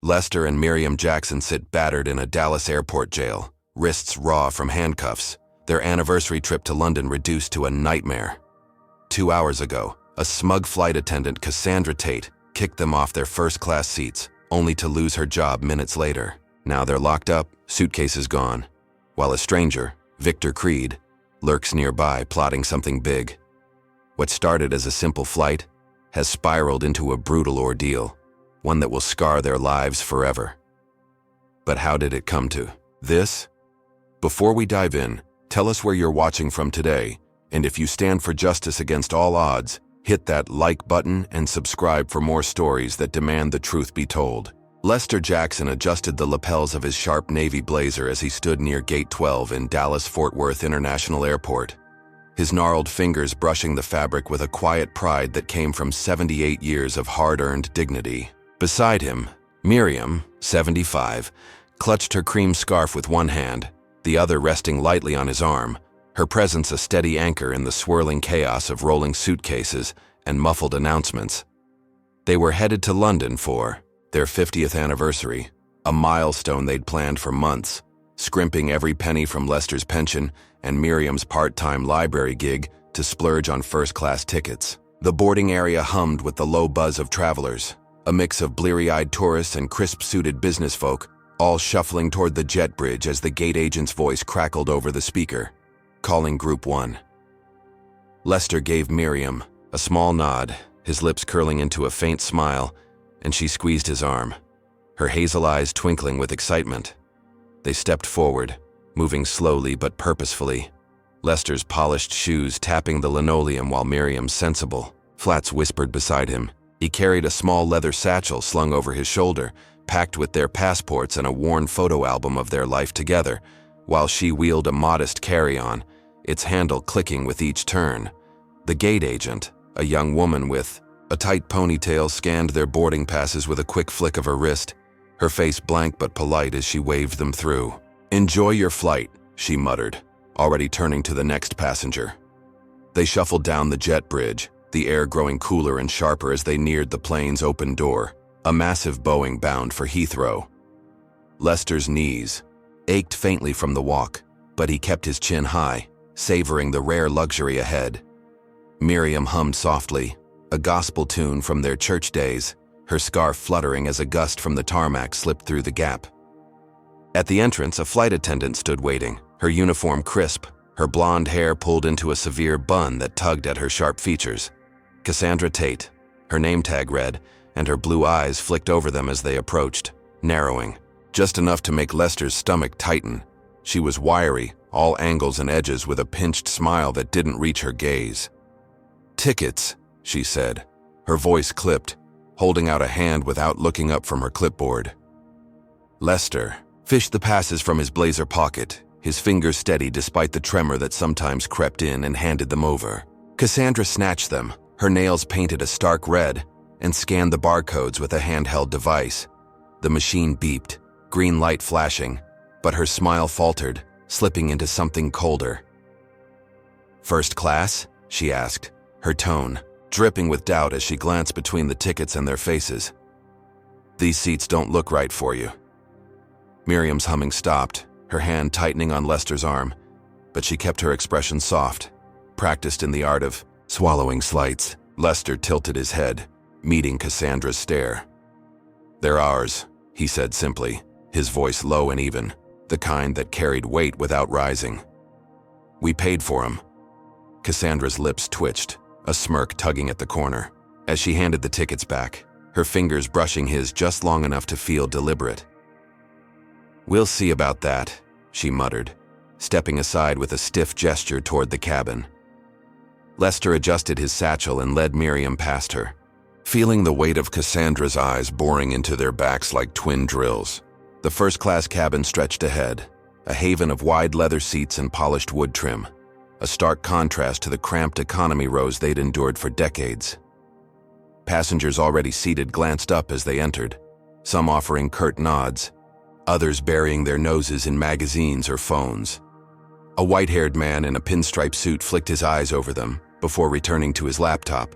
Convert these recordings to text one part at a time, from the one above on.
Lester and Miriam Jackson sit battered in a Dallas airport jail, wrists raw from handcuffs, their anniversary trip to London reduced to a nightmare. 2 hours ago, a smug flight attendant, Cassandra Tate, kicked them off their first-class seats, only to lose her job minutes later. Now they're locked up, suitcases gone, while a stranger, Victor Creed, lurks nearby plotting something big. What started as a simple flight has spiraled into a brutal ordeal, one that will scar their lives forever. But how did it come to this? Before we dive in, tell us where you're watching from today, and if you stand for justice against all odds, hit that like button and subscribe for more stories that demand the truth be told. Lester Jackson adjusted the lapels of his sharp navy blazer as he stood near Gate 12 in Dallas-Fort Worth International Airport, his gnarled fingers brushing the fabric with a quiet pride that came from 78 years of hard-earned dignity. Beside him, Miriam, 75, clutched her cream scarf with one hand, the other resting lightly on his arm, her presence a steady anchor in the swirling chaos of rolling suitcases and muffled announcements. They were headed to London for their 50th anniversary, a milestone they'd planned for months, scrimping every penny from Lester's pension and Miriam's part-time library gig to splurge on first-class tickets. The boarding area hummed with the low buzz of travelers, a mix of bleary-eyed tourists and crisp-suited business folk, all shuffling toward the jet bridge as the gate agent's voice crackled over the speaker, calling Group 1. Lester gave Miriam a small nod, his lips curling into a faint smile, and she squeezed his arm, her hazel eyes twinkling with excitement. They stepped forward, moving slowly but purposefully, Lester's polished shoes tapping the linoleum while Miriam's sensible flats whispered beside him. He carried a small leather satchel slung over his shoulder, packed with their passports and a worn photo album of their life together, while she wheeled a modest carry-on, its handle clicking with each turn. The gate agent, a young woman with a tight ponytail, scanned their boarding passes with a quick flick of her wrist, her face blank but polite as she waved them through. "Enjoy your flight," she muttered, already turning to the next passenger. They shuffled down the jet bridge, the air growing cooler and sharper as they neared the plane's open door, a massive Boeing bound for Heathrow. Lester's knees ached faintly from the walk, but he kept his chin high, savoring the rare luxury ahead. Miriam hummed softly, a gospel tune from their church days, her scarf fluttering as a gust from the tarmac slipped through the gap. At the entrance, a flight attendant stood waiting, her uniform crisp, her blonde hair pulled into a severe bun that tugged at her sharp features. Cassandra Tate, her name tag read, and her blue eyes flicked over them as they approached, narrowing, just enough to make Lester's stomach tighten. She was wiry, all angles and edges, with a pinched smile that didn't reach her gaze. "Tickets," she said, her voice clipped, holding out a hand without looking up from her clipboard. Lester fished the passes from his blazer pocket, his fingers steady despite the tremor that sometimes crept in, and handed them over. Cassandra snatched them, her nails painted a stark red, and scanned the barcodes with a handheld device. The machine beeped, green light flashing, but her smile faltered, slipping into something colder. "First class?" she asked, her tone dripping with doubt as she glanced between the tickets and their faces. "These seats don't look right for you." Miriam's humming stopped, her hand tightening on Lester's arm, but she kept her expression soft, practiced in the art of swallowing slights. Lester tilted his head, meeting Cassandra's stare. "They're ours," he said simply, his voice low and even, the kind that carried weight without rising. "We paid for 'em." Cassandra's lips twitched, a smirk tugging at the corner, as she handed the tickets back, her fingers brushing his just long enough to feel deliberate. "We'll see about that," she muttered, stepping aside with a stiff gesture toward the cabin. Lester adjusted his satchel and led Miriam past her, feeling the weight of Cassandra's eyes boring into their backs like twin drills. The first-class cabin stretched ahead, a haven of wide leather seats and polished wood trim, a stark contrast to the cramped economy rows they'd endured for decades. Passengers already seated glanced up as they entered, some offering curt nods, others burying their noses in magazines or phones. A white-haired man in a pinstripe suit flicked his eyes over them before returning to his laptop,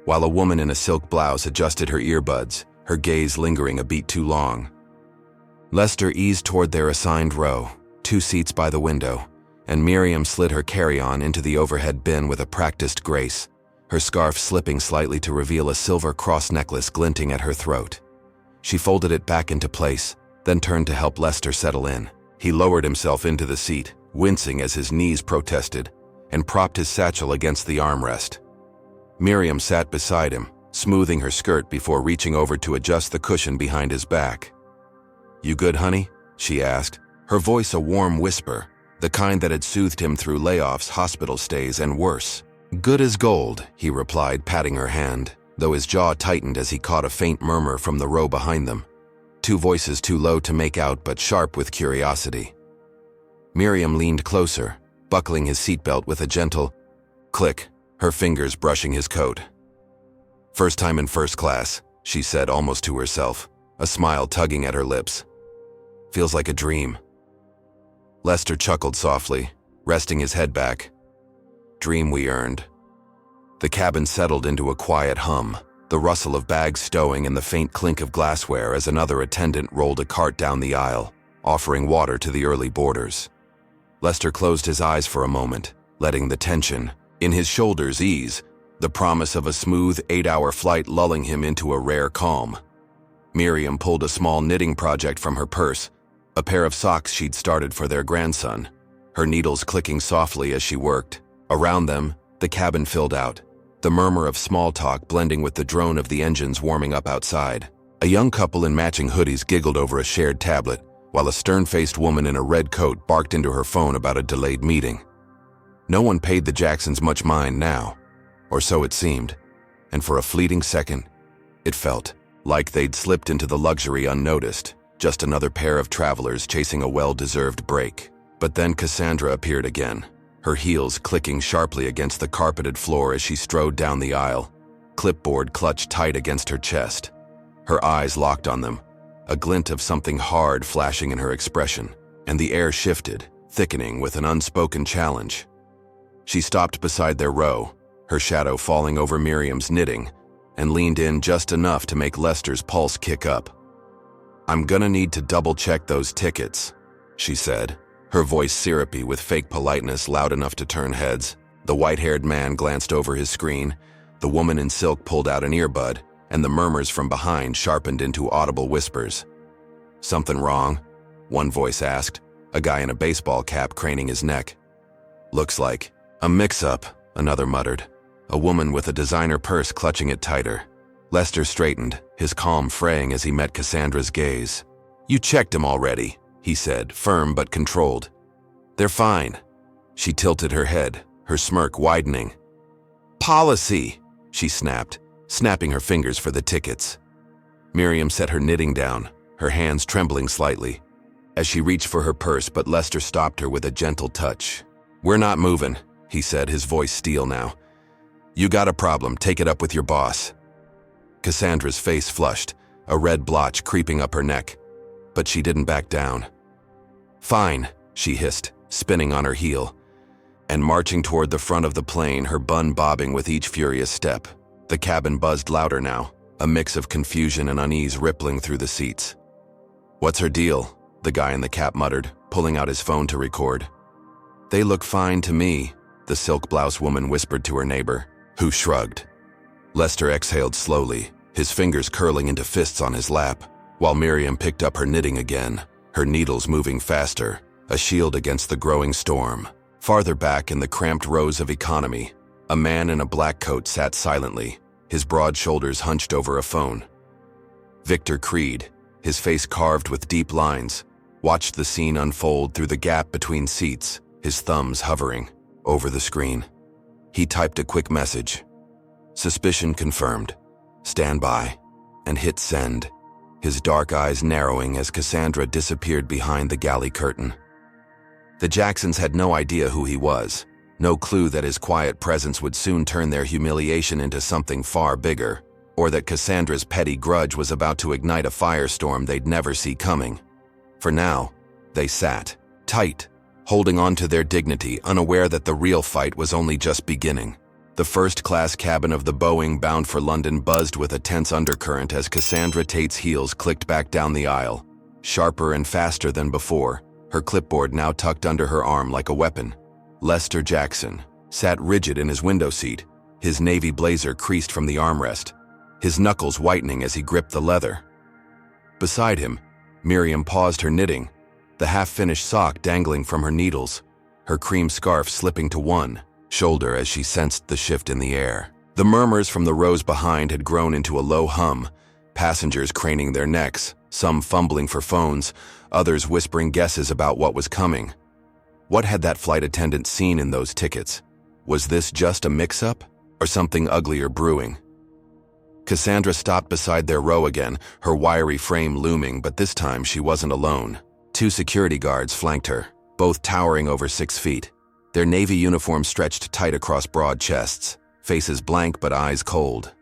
while a woman in a silk blouse adjusted her earbuds, her gaze lingering a beat too long. Lester eased toward their assigned row, 2 seats by the window, and Miriam slid her carry-on into the overhead bin with a practiced grace, her scarf slipping slightly to reveal a silver cross necklace glinting at her throat. She folded it back into place, then turned to help Lester settle in. He lowered himself into the seat, wincing as his knees protested, and propped his satchel against the armrest. Miriam sat beside him, smoothing her skirt before reaching over to adjust the cushion behind his back. "You good, honey?" she asked, her voice a warm whisper, the kind that had soothed him through layoffs, hospital stays, and worse. "Good as gold," he replied, patting her hand, though his jaw tightened as he caught a faint murmur from the row behind them. 2 voices too low to make out but sharp with curiosity. Miriam leaned closer, buckling his seatbelt with a gentle click, her fingers brushing his coat. "First time in first class," she said almost to herself, a smile tugging at her lips. "Feels like a dream." Lester chuckled softly, resting his head back. "Dream we earned." The cabin settled into a quiet hum, the rustle of bags stowing and the faint clink of glassware as another attendant rolled a cart down the aisle, offering water to the early boarders. Lester closed his eyes for a moment, letting the tension in his shoulders ease, the promise of a smooth 8-hour flight lulling him into a rare calm. Miriam pulled a small knitting project from her purse, a pair of socks she'd started for their grandson, her needles clicking softly as she worked. Around them, the cabin filled out, the murmur of small talk blending with the drone of the engines warming up outside. A young couple in matching hoodies giggled over a shared tablet, while a stern-faced woman in a red coat barked into her phone about a delayed meeting. No one paid the Jacksons much mind now, or so it seemed, and for a fleeting second, it felt like they'd slipped into the luxury unnoticed, just another pair of travelers chasing a well-deserved break. But then Cassandra appeared again, her heels clicking sharply against the carpeted floor as she strode down the aisle, clipboard clutched tight against her chest. Her eyes locked on them, a glint of something hard flashing in her expression, and the air shifted, thickening with an unspoken challenge. She stopped beside their row, her shadow falling over Miriam's knitting, and leaned in just enough to make Lester's pulse kick up. "I'm gonna need to double-check those tickets," she said, her voice syrupy with fake politeness loud enough to turn heads. The white-haired man glanced over his screen, the woman in silk pulled out an earbud, and the murmurs from behind sharpened into audible whispers. "Something wrong?" one voice asked, a guy in a baseball cap craning his neck. "Looks like a mix-up," another muttered, a woman with a designer purse clutching it tighter. Lester straightened, his calm fraying as he met Cassandra's gaze. "You checked them already," he said, firm but controlled. "They're fine." She tilted her head, her smirk widening. "Policy," she snapped, snapping her fingers for the tickets. Miriam set her knitting down, her hands trembling slightly, as she reached for her purse, but Lester stopped her with a gentle touch. "We're not moving," he said, his voice steel now. "You got a problem, take it up with your boss." Cassandra's face flushed, a red blotch creeping up her neck, but she didn't back down. "Fine," she hissed, spinning on her heel, and marching toward the front of the plane, her bun bobbing with each furious step. The cabin buzzed louder now, a mix of confusion and unease rippling through the seats. "What's her deal?" the guy in the cap muttered, pulling out his phone to record. "They look fine to me," the silk blouse woman whispered to her neighbor, who shrugged. Lester exhaled slowly, his fingers curling into fists on his lap, while Miriam picked up her knitting again, her needles moving faster, a shield against the growing storm. Farther back in the cramped rows of economy, a man in a black coat sat silently, his broad shoulders hunched over a phone. Victor Creed, his face carved with deep lines, watched the scene unfold through the gap between seats, his thumbs hovering over the screen. He typed a quick message. "Suspicion confirmed. Stand by," and hit send, his dark eyes narrowing as Cassandra disappeared behind the galley curtain. The Jacksons had no idea who he was, no clue that his quiet presence would soon turn their humiliation into something far bigger, or that Cassandra's petty grudge was about to ignite a firestorm they'd never see coming. For now, they sat, tight, holding on to their dignity, unaware that the real fight was only just beginning. The first-class cabin of the Boeing bound for London buzzed with a tense undercurrent as Cassandra Tate's heels clicked back down the aisle, sharper and faster than before, her clipboard now tucked under her arm like a weapon. Lester Jackson sat rigid in his window seat, his navy blazer creased from the armrest, his knuckles whitening as he gripped the leather. Beside him, Miriam paused her knitting, the half-finished sock dangling from her needles, her cream scarf slipping to one shoulder as she sensed the shift in the air. The murmurs from the rows behind had grown into a low hum, passengers craning their necks, some fumbling for phones, others whispering guesses about what was coming. What had that flight attendant seen in those tickets? Was this just a mix-up, or something uglier brewing? Cassandra stopped beside their row again, her wiry frame looming, but this time she wasn't alone. 2 security guards flanked her, both towering over 6 feet. Their navy uniforms stretched tight across broad chests, faces blank but eyes cold.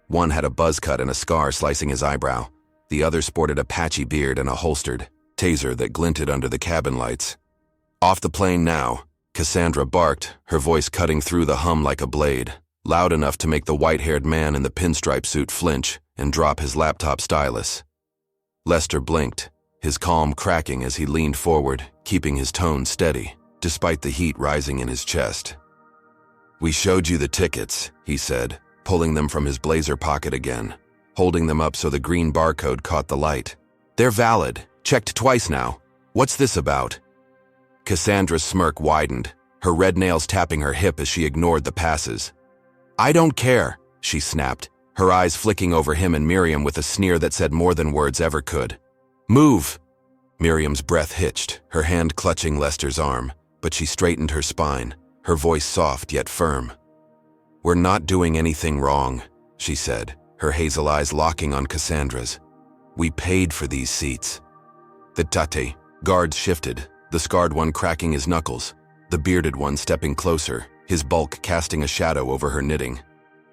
One had a buzz cut and a scar slicing his eyebrow. The other sported a patchy beard and a holstered taser that glinted under the cabin lights. "Off the plane now," Cassandra barked, her voice cutting through the hum like a blade, loud enough to make the white-haired man in the pinstripe suit flinch and drop his laptop stylus. Lester blinked, his calm cracking as he leaned forward, keeping his tone steady, despite the heat rising in his chest. "We showed you the tickets," he said, pulling them from his blazer pocket again, holding them up so the green barcode caught the light. "They're valid. Checked twice now. What's this about?" Cassandra's smirk widened, her red nails tapping her hip as she ignored the passes. "I don't care," she snapped, her eyes flicking over him and Miriam with a sneer that said more than words ever could. "Move!" Miriam's breath hitched, her hand clutching Lester's arm, but she straightened her spine, her voice soft yet firm. "We're not doing anything wrong," she said, her hazel eyes locking on Cassandra's. "We paid for these seats." The Tate guards shifted, the scarred one cracking his knuckles, the bearded one stepping closer, his bulk casting a shadow over her knitting.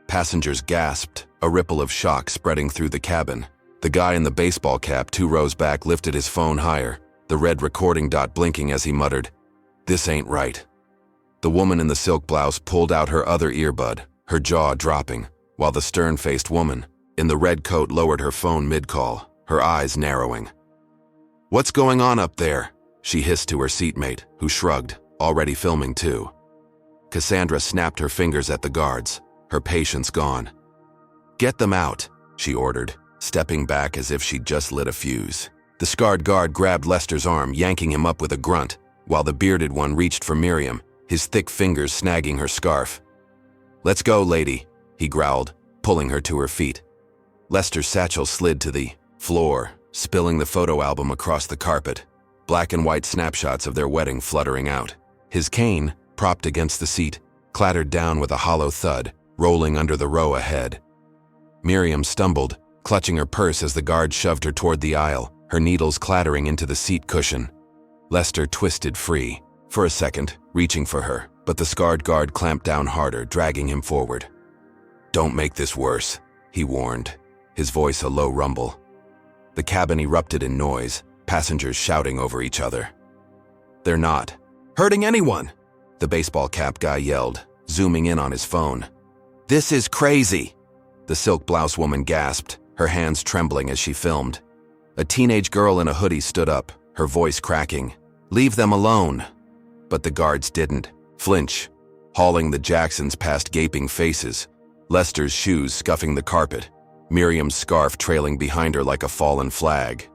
Passengers gasped, a ripple of shock spreading through the cabin. The guy in the baseball cap 2 rows back lifted his phone higher, the red recording dot blinking as he muttered, "This ain't right." The woman in the silk blouse pulled out her other earbud, her jaw dropping, while the stern-faced woman in the red coat lowered her phone mid-call, her eyes narrowing. "What's going on up there?" she hissed to her seatmate, who shrugged, already filming too. Cassandra snapped her fingers at the guards, her patience gone. "Get them out," she ordered, stepping back as if she'd just lit a fuse. The scarred guard grabbed Lester's arm, yanking him up with a grunt, while the bearded one reached for Miriam, his thick fingers snagging her scarf. "Let's go, lady," he growled, pulling her to her feet. Lester's satchel slid to the floor, spilling the photo album across the carpet, black and white snapshots of their wedding fluttering out. His cane, propped against the seat, clattered down with a hollow thud, rolling under the row ahead. Miriam stumbled, clutching her purse as the guard shoved her toward the aisle, her needles clattering into the seat cushion. Lester twisted free, for a second, reaching for her, but the scarred guard clamped down harder, dragging him forward. "Don't make this worse," he warned, his voice a low rumble. The cabin erupted in noise, passengers shouting over each other. "They're not hurting anyone," the baseball cap guy yelled, zooming in on his phone. "This is crazy," the silk blouse woman gasped, her hands trembling as she filmed. A teenage girl in a hoodie stood up, her voice cracking. "Leave them alone." But the guards didn't flinch, hauling the Jacksons past gaping faces, Lester's shoes scuffing the carpet, Miriam's scarf trailing behind her like a fallen flag.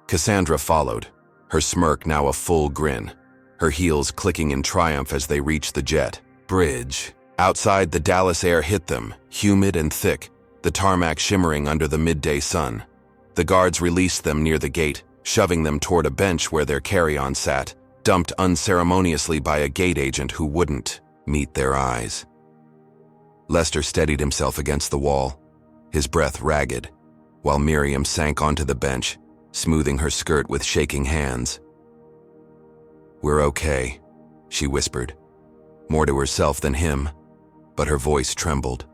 Cassandra followed, her smirk now a full grin, her heels clicking in triumph as they reached the jet bridge. Outside, the Dallas air hit them, humid and thick, the tarmac shimmering under the midday sun. The guards released them near the gate, shoving them toward a bench where their carry-on sat, dumped unceremoniously by a gate agent who wouldn't meet their eyes. Lester steadied himself against the wall, his breath ragged, while Miriam sank onto the bench, smoothing her skirt with shaking hands. "We're okay," she whispered, more to herself than him, but her voice trembled.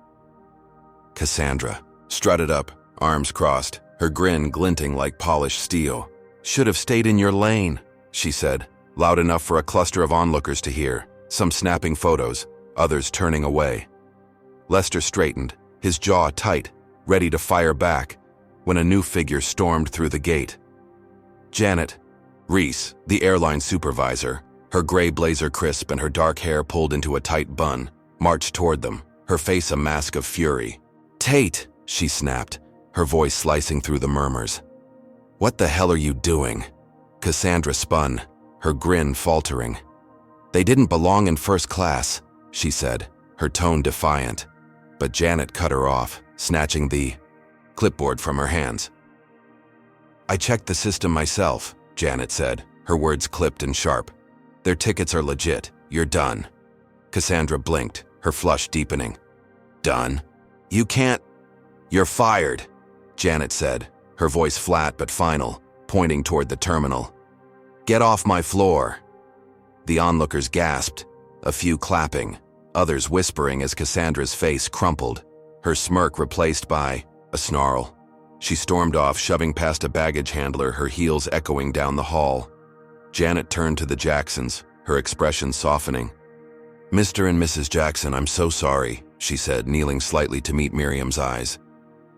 Cassandra strutted up, arms crossed, her grin glinting like polished steel. "Should have stayed in your lane," she said, loud enough for a cluster of onlookers to hear, some snapping photos, others turning away. Lester straightened, his jaw tight, ready to fire back, when a new figure stormed through the gate. Janet Reese, the airline supervisor, her gray blazer crisp and her dark hair pulled into a tight bun, marched toward them, her face a mask of fury. "Tate," she snapped, her voice slicing through the murmurs. "What the hell are you doing?" Cassandra spun, her grin faltering. "They didn't belong in first class," she said, her tone defiant. But Janet cut her off, snatching the clipboard from her hands. "I checked the system myself," Janet said, her words clipped and sharp. "Their tickets are legit. You're done." Cassandra blinked, her flush deepening. "Done? You can't—" "You're fired," Janet said, her voice flat but final, pointing toward the terminal. "Get off my floor." The onlookers gasped, a few clapping, others whispering as Cassandra's face crumpled, her smirk replaced by a snarl. She stormed off, shoving past a baggage handler, her heels echoing down the hall. Janet turned to the Jacksons, her expression softening. "Mr. and Mrs. Jackson, I'm so sorry," she said, kneeling slightly to meet Miriam's eyes.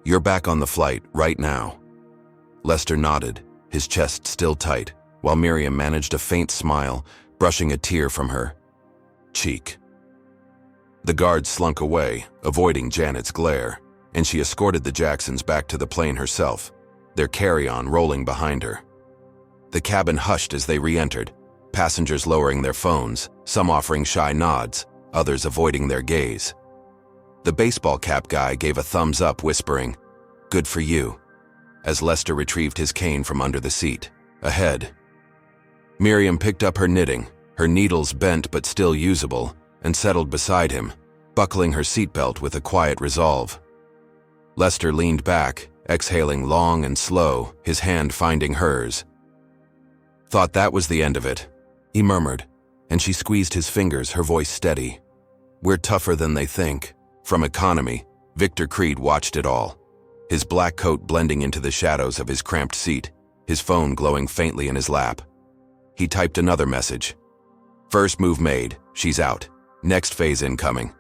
"You're back on the flight, right now." Lester nodded, his chest still tight, while Miriam managed a faint smile, brushing a tear from her cheek. The guard slunk away, avoiding Janet's glare, and she escorted the Jacksons back to the plane herself, their carry-on rolling behind her. The cabin hushed as they re-entered, passengers lowering their phones, some offering shy nods, others avoiding their gaze. The baseball cap guy gave a thumbs up, whispering, "Good for you," as Lester retrieved his cane from under the seat. Ahead, Miriam picked up her knitting, her needles bent but still usable, and settled beside him, buckling her seatbelt with a quiet resolve. Lester leaned back, exhaling long and slow, his hand finding hers. "Thought that was the end of it," he murmured, and she squeezed his fingers, her voice steady. "We're tougher than they think." From economy, Victor Creed watched it all, his black coat blending into the shadows of his cramped seat, his phone glowing faintly in his lap. He typed another message. "First move made, she's out. Next phase incoming."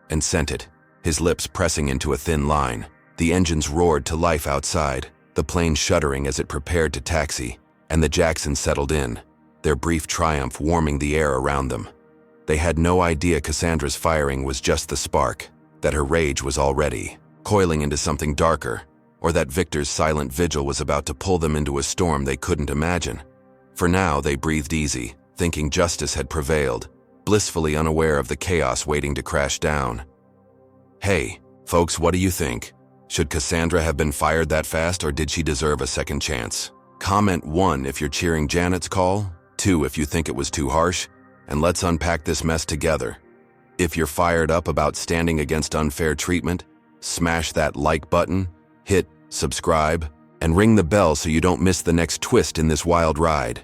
And sent it, his lips pressing into a thin line. The engines roared to life outside, the plane shuddering as it prepared to taxi, and the Jacksons settled in, their brief triumph warming the air around them. They had no idea Cassandra's firing was just the spark, that her rage was already coiling into something darker, or that Victor's silent vigil was about to pull them into a storm they couldn't imagine. For now, they breathed easy, thinking justice had prevailed, blissfully unaware of the chaos waiting to crash down. "Hey, folks, what do you think? Should Cassandra have been fired that fast, or did she deserve a second chance? Comment 1 if you're cheering Janet's call, 2 if you think it was too harsh, and let's unpack this mess together. If you're fired up about standing against unfair treatment, smash that like button, hit subscribe, and ring the bell so you don't miss the next twist in this wild ride.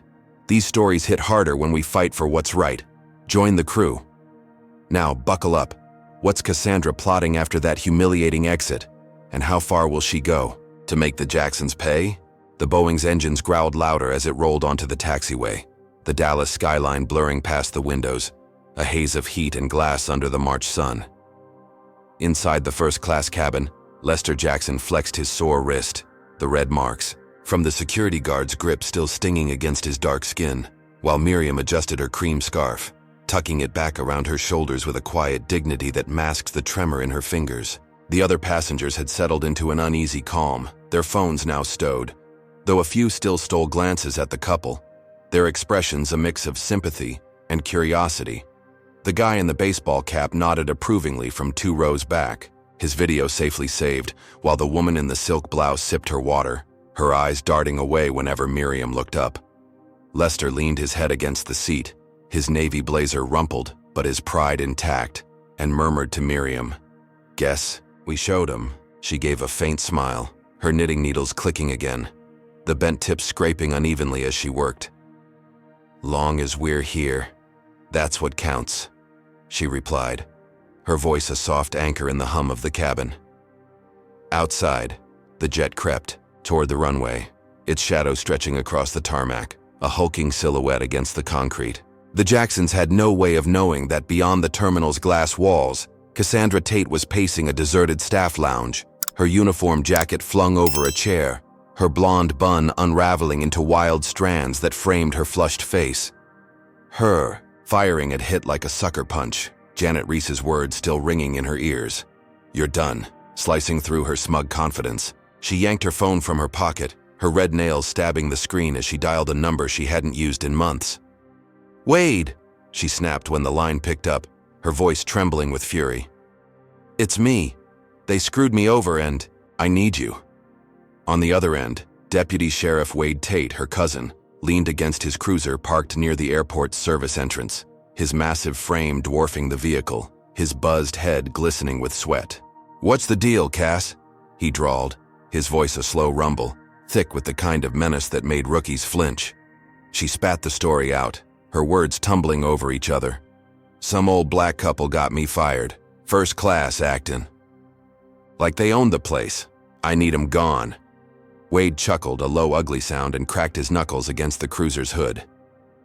These stories hit harder when we fight for what's right. Join the crew. Now, buckle up. What's Cassandra plotting after that humiliating exit? And how far will she go? To make the Jacksons pay? The Boeing's engines growled louder as it rolled onto the taxiway, the Dallas skyline blurring past the windows, a haze of heat and glass under the March sun. Inside the first-class cabin, Lester Jackson flexed his sore wrist, the red marks from the security guard's grip still stinging against his dark skin, while Miriam adjusted her cream scarf, tucking it back around her shoulders with a quiet dignity that masked the tremor in her fingers. The other passengers had settled into an uneasy calm, their phones now stowed, though a few still stole glances at the couple, their expressions a mix of sympathy and curiosity. The guy in the baseball cap nodded approvingly from 2 rows back, his video safely saved, while the woman in the silk blouse sipped her water, her eyes darting away whenever Miriam looked up. Lester leaned his head against the seat, his navy blazer rumpled but his pride intact, and murmured to Miriam, "Guess we showed him." She gave a faint smile, her knitting needles clicking again, the bent tips scraping unevenly as she worked. "Long as we're here, that's what counts," she replied, her voice a soft anchor in the hum of the cabin. Outside, the jet crept toward the runway, its shadow stretching across the tarmac, a hulking silhouette against the concrete. The Jacksons had no way of knowing that beyond the terminal's glass walls, Cassandra Tate was pacing a deserted staff lounge, her uniform jacket flung over a chair, her blonde bun unraveling into wild strands that framed her flushed face. Her firing had hit like a sucker punch, Janet Reese's words still ringing in her ears. "You're done," slicing through her smug confidence. She yanked her phone from her pocket, her red nails stabbing the screen as she dialed a number she hadn't used in months. "Wade," she snapped when the line picked up, her voice trembling with fury. "It's me. They screwed me over and I need you." On the other end, Deputy Sheriff Wade Tate, her cousin, leaned against his cruiser parked near the airport's service entrance, his massive frame dwarfing the vehicle, his buzzed head glistening with sweat. "What's the deal, Cass?" he drawled, his voice a slow rumble, thick with the kind of menace that made rookies flinch. She spat the story out, her words tumbling over each other. "Some old black couple got me fired. First class actin'. Like they owned the place. I need 'em gone." Wade chuckled, a low, ugly sound, and cracked his knuckles against the cruiser's hood.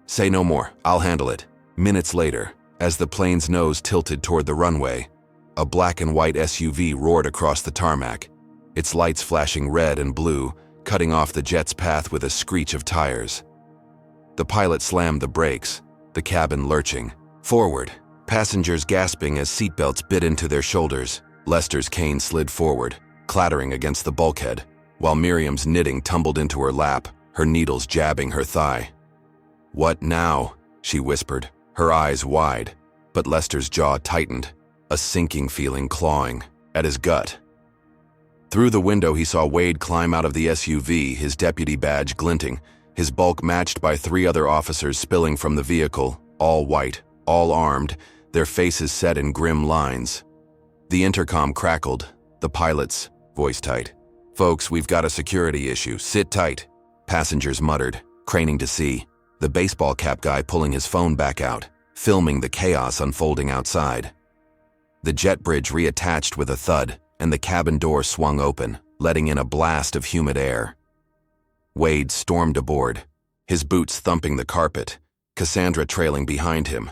"Say no more. I'll handle it." Minutes later, as the plane's nose tilted toward the runway, a black and white SUV roared across the tarmac, its lights flashing red and blue, cutting off the jet's path with a screech of tires. The pilot slammed the brakes, the cabin lurching forward, passengers gasping as seatbelts bit into their shoulders. Lester's cane slid forward, clattering against the bulkhead, while Miriam's knitting tumbled into her lap, her needles jabbing her thigh. "What now?" she whispered, her eyes wide, but Lester's jaw tightened, a sinking feeling clawing at his gut. Through the window he saw Wade climb out of the SUV, his deputy badge glinting, his bulk matched by 3 other officers spilling from the vehicle, all white, all armed, their faces set in grim lines. The intercom crackled, the pilot's voice tight. "Folks, we've got a security issue. Sit tight," passengers muttered, craning to see, the baseball cap guy pulling his phone back out, filming the chaos unfolding outside. The jet bridge reattached with a thud, and the cabin door swung open, letting in a blast of humid air. Wade stormed aboard, his boots thumping the carpet, Cassandra trailing behind him,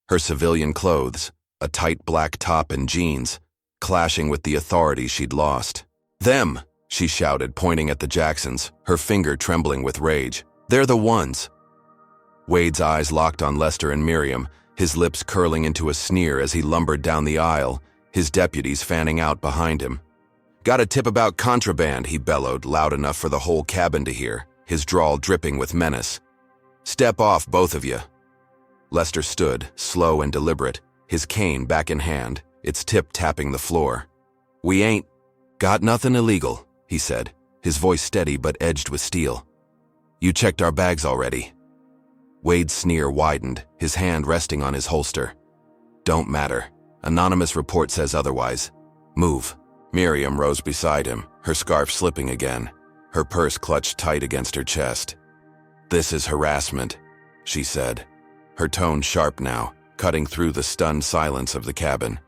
her civilian clothes, a tight black top and jeans, clashing with the authority she'd lost. "Them!" she shouted, pointing at the Jacksons, her finger trembling with rage. "They're the ones." Wade's eyes locked on Lester and Miriam, his lips curling into a sneer as he lumbered down the aisle, his deputies fanning out behind him. "Got a tip about contraband," he bellowed, loud enough for the whole cabin to hear, his drawl dripping with menace. "Step off, both of you." Lester stood, slow and deliberate, his cane back in hand, its tip tapping the floor. "We ain't got nothing illegal," he said, his voice steady but edged with steel. "You checked our bags already." Wade's sneer widened, his hand resting on his holster. "Don't matter. Anonymous report says otherwise. Move." Miriam rose beside him, her scarf slipping again, her purse clutched tight against her chest. "This is harassment," she said, her tone sharp now, cutting through the stunned silence of the cabin.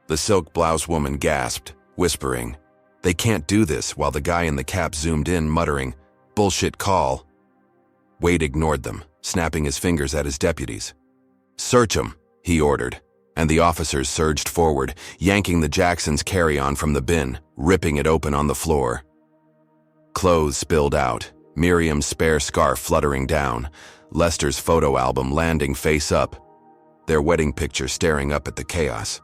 The silk-bloused woman gasped, whispering, "They can't do this," while the guy in the cap zoomed in, muttering, "Bullshit call." Wade ignored them, snapping his fingers at his deputies. "Search 'em," he ordered, and the officers surged forward, yanking the Jacksons' carry-on from the bin, ripping it open on the floor. Clothes spilled out, Miriam's spare scarf fluttering down, Lester's photo album landing face up, their wedding picture staring up at the chaos.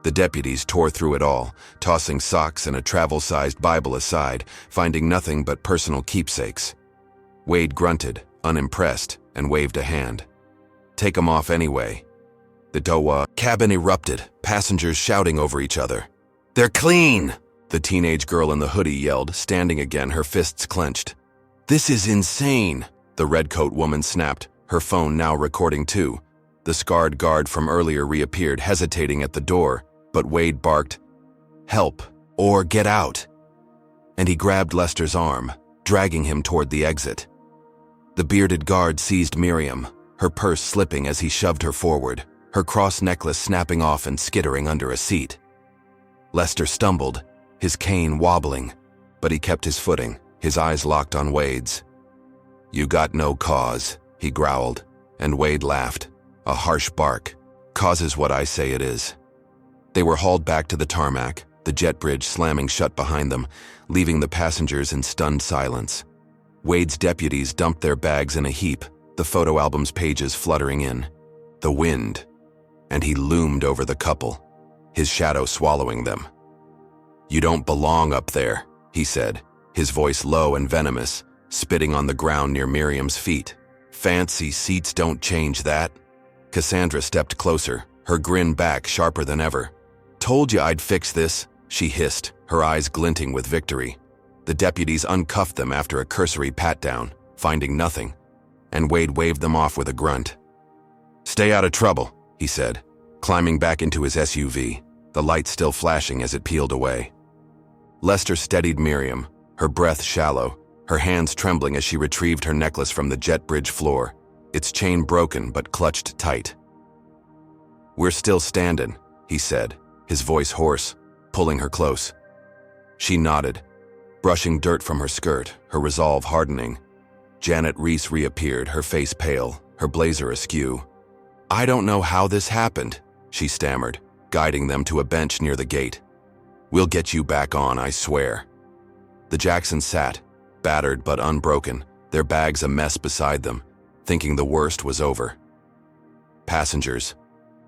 The deputies tore through it all, tossing socks and a travel-sized Bible aside, finding nothing but personal keepsakes. Wade grunted, unimpressed, and waved a hand. "Take 'em off anyway." The cabin erupted, passengers shouting over each other. "They're clean!" the teenage girl in the hoodie yelled, standing again, her fists clenched. "This is insane!" the redcoat woman snapped, her phone now recording too. The scarred guard from earlier reappeared, hesitating at the door, but Wade barked, "Help, or get out!" And he grabbed Lester's arm, dragging him toward the exit. The bearded guard seized Miriam, her purse slipping as he shoved her forward, her cross necklace snapping off and skittering under a seat. Lester stumbled, his cane wobbling, but he kept his footing, his eyes locked on Wade's. "You got no cause," he growled, and Wade laughed. A harsh bark. Causes what I say it is. They were hauled back to the tarmac, the jet bridge slamming shut behind them, leaving the passengers in stunned silence. Wade's deputies dumped their bags in a heap, the photo album's pages fluttering in. The wind. And he loomed over the couple, his shadow swallowing them. "You don't belong up there," he said, his voice low and venomous, spitting on the ground near Miriam's feet. "Fancy seats don't change that." Cassandra stepped closer, her grin back sharper than ever. "Told you I'd fix this," she hissed, her eyes glinting with victory. The deputies uncuffed them after a cursory pat-down, finding nothing, and Wade waved them off with a grunt. "Stay out of trouble," he said, climbing back into his SUV, the light still flashing as it peeled away. Lester steadied Miriam, her breath shallow, her hands trembling as she retrieved her necklace from the jet bridge floor, its chain broken but clutched tight. "We're still standing," he said, his voice hoarse, pulling her close. She nodded, brushing dirt from her skirt, her resolve hardening. Janet Reese reappeared, her face pale, her blazer askew. "I don't know how this happened," she stammered, guiding them to a bench near the gate. "We'll get you back on, I swear." The Jacksons sat, battered but unbroken, their bags a mess beside them, thinking the worst was over. Passengers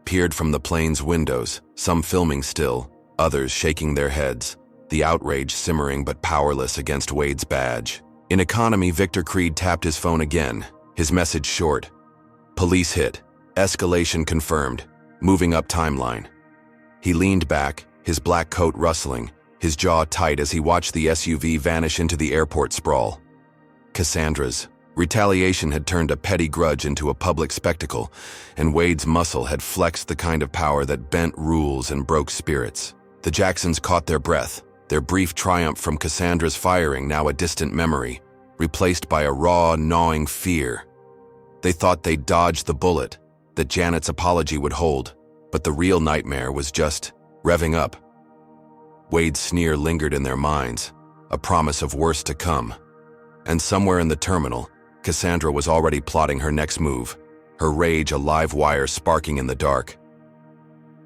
peered from the plane's windows, some filming still, others shaking their heads, the outrage simmering but powerless against Wade's badge. In economy, Victor Creed tapped his phone again, his message short. "Police hit. Escalation confirmed. Moving up timeline." He leaned back, his black coat rustling, his jaw tight as he watched the SUV vanish into the airport sprawl. Cassandra's retaliation had turned a petty grudge into a public spectacle, and Wade's muscle had flexed the kind of power that bent rules and broke spirits. The Jacksons caught their breath, their brief triumph from Cassandra's firing now a distant memory, replaced by a raw, gnawing fear. They thought they'd dodged the bullet, that Janet's apology would hold, but the real nightmare was just revving up. Wade's sneer lingered in their minds, a promise of worse to come. And somewhere in the terminal, Cassandra was already plotting her next move, her rage a live wire sparking in the dark.